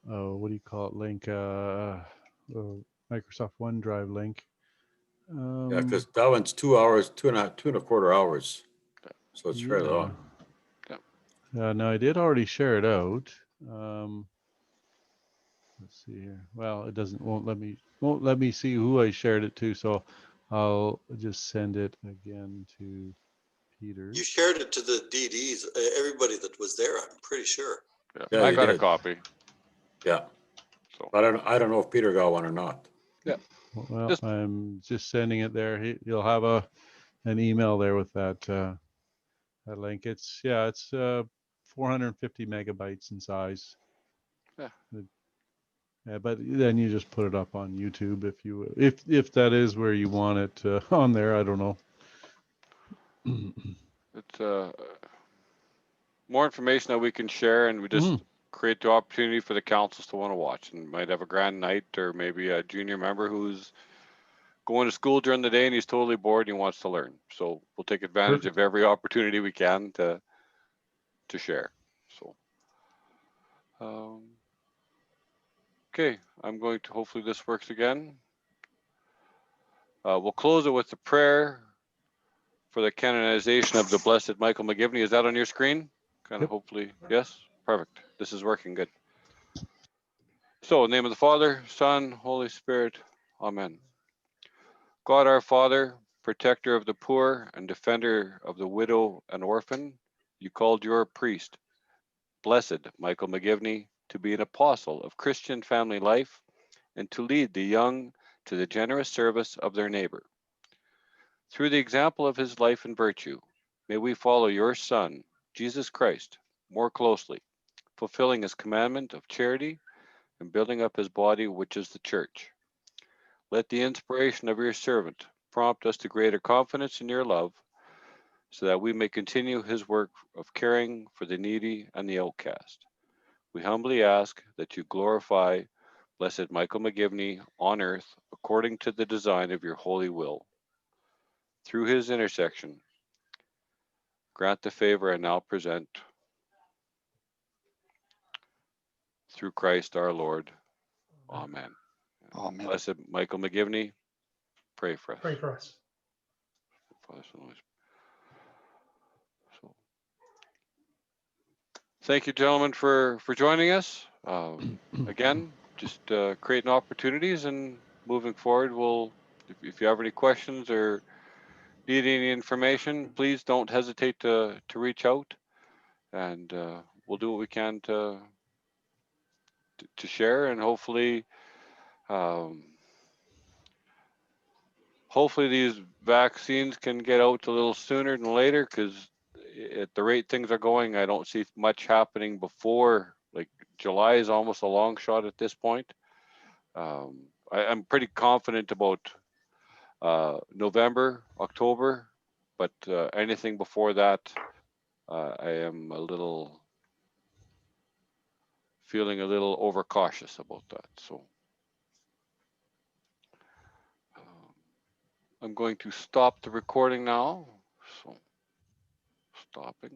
what do you call it? Link, Microsoft OneDrive link. Yeah, because that one's 2 hours, 2.25 hours, so it's fairly long. No, I did already share it out. Let's see here. Well, it won't let me see who I shared it to, so I'll just send it again to Peter. You shared it to the DDs, everybody that was there, I'm pretty sure. Yeah, I got a copy. Yeah. So I don't know if Peter got one or not. Yeah. Well, I'm just sending it there. You'll have an email there with that link. It's 450 megabytes in size. Yeah. Yeah, but then you just put it up on YouTube if that is where you want it on there. I don't know. It's more information that we can share, and we just create the opportunity for the councils to want to watch, and might have a grand night, or maybe a junior member who's going to school during the day and he's totally bored and he wants to learn. So we'll take advantage of every opportunity we can to share. So okay, I'm going to, hopefully this works again. We'll close it with the prayer for the canonization of the Blessed Michael McGivney. Is that on your screen? Kind of hopefully, yes. perfect. This is working good. So, in the name of the Father, Son, Holy Spirit, Amen. God our Father, protector of the poor and defender of the widow and orphan, you called your priest, Blessed Michael McGivney, to be an apostle of Christian family life and to lead the young to the generous service of their neighbor. Through the example of his life and virtue, may we follow your Son, Jesus Christ, more closely, fulfilling his commandment of charity and building up his body, which is the church. Let the inspiration of your servant prompt us to greater confidence in your love, so that we may continue his work of caring for the needy and the outcast. We humbly ask that you glorify Blessed Michael McGivney on earth according to the design of your holy will. Through his intercession, grant the favor I now present through Christ our Lord. Amen. Amen. Blessed Michael McGivney, pray for us. Pray for us. Father, Son, Holy Spirit. So, thank you, gentlemen, for joining us. Again, just creating opportunities, and moving forward, we'll, if you have any questions or need any information, please don't hesitate to reach out, and we'll do what we can to share, and hopefully hopefully these vaccines can get out a little sooner than later, because at the rate things are going, I don't see much happening before, like, July is almost a long shot at this point. I'm pretty confident about November, October, but anything before that, I am feeling a little overcautious about that. So I'm going to stop the recording now. So stopping.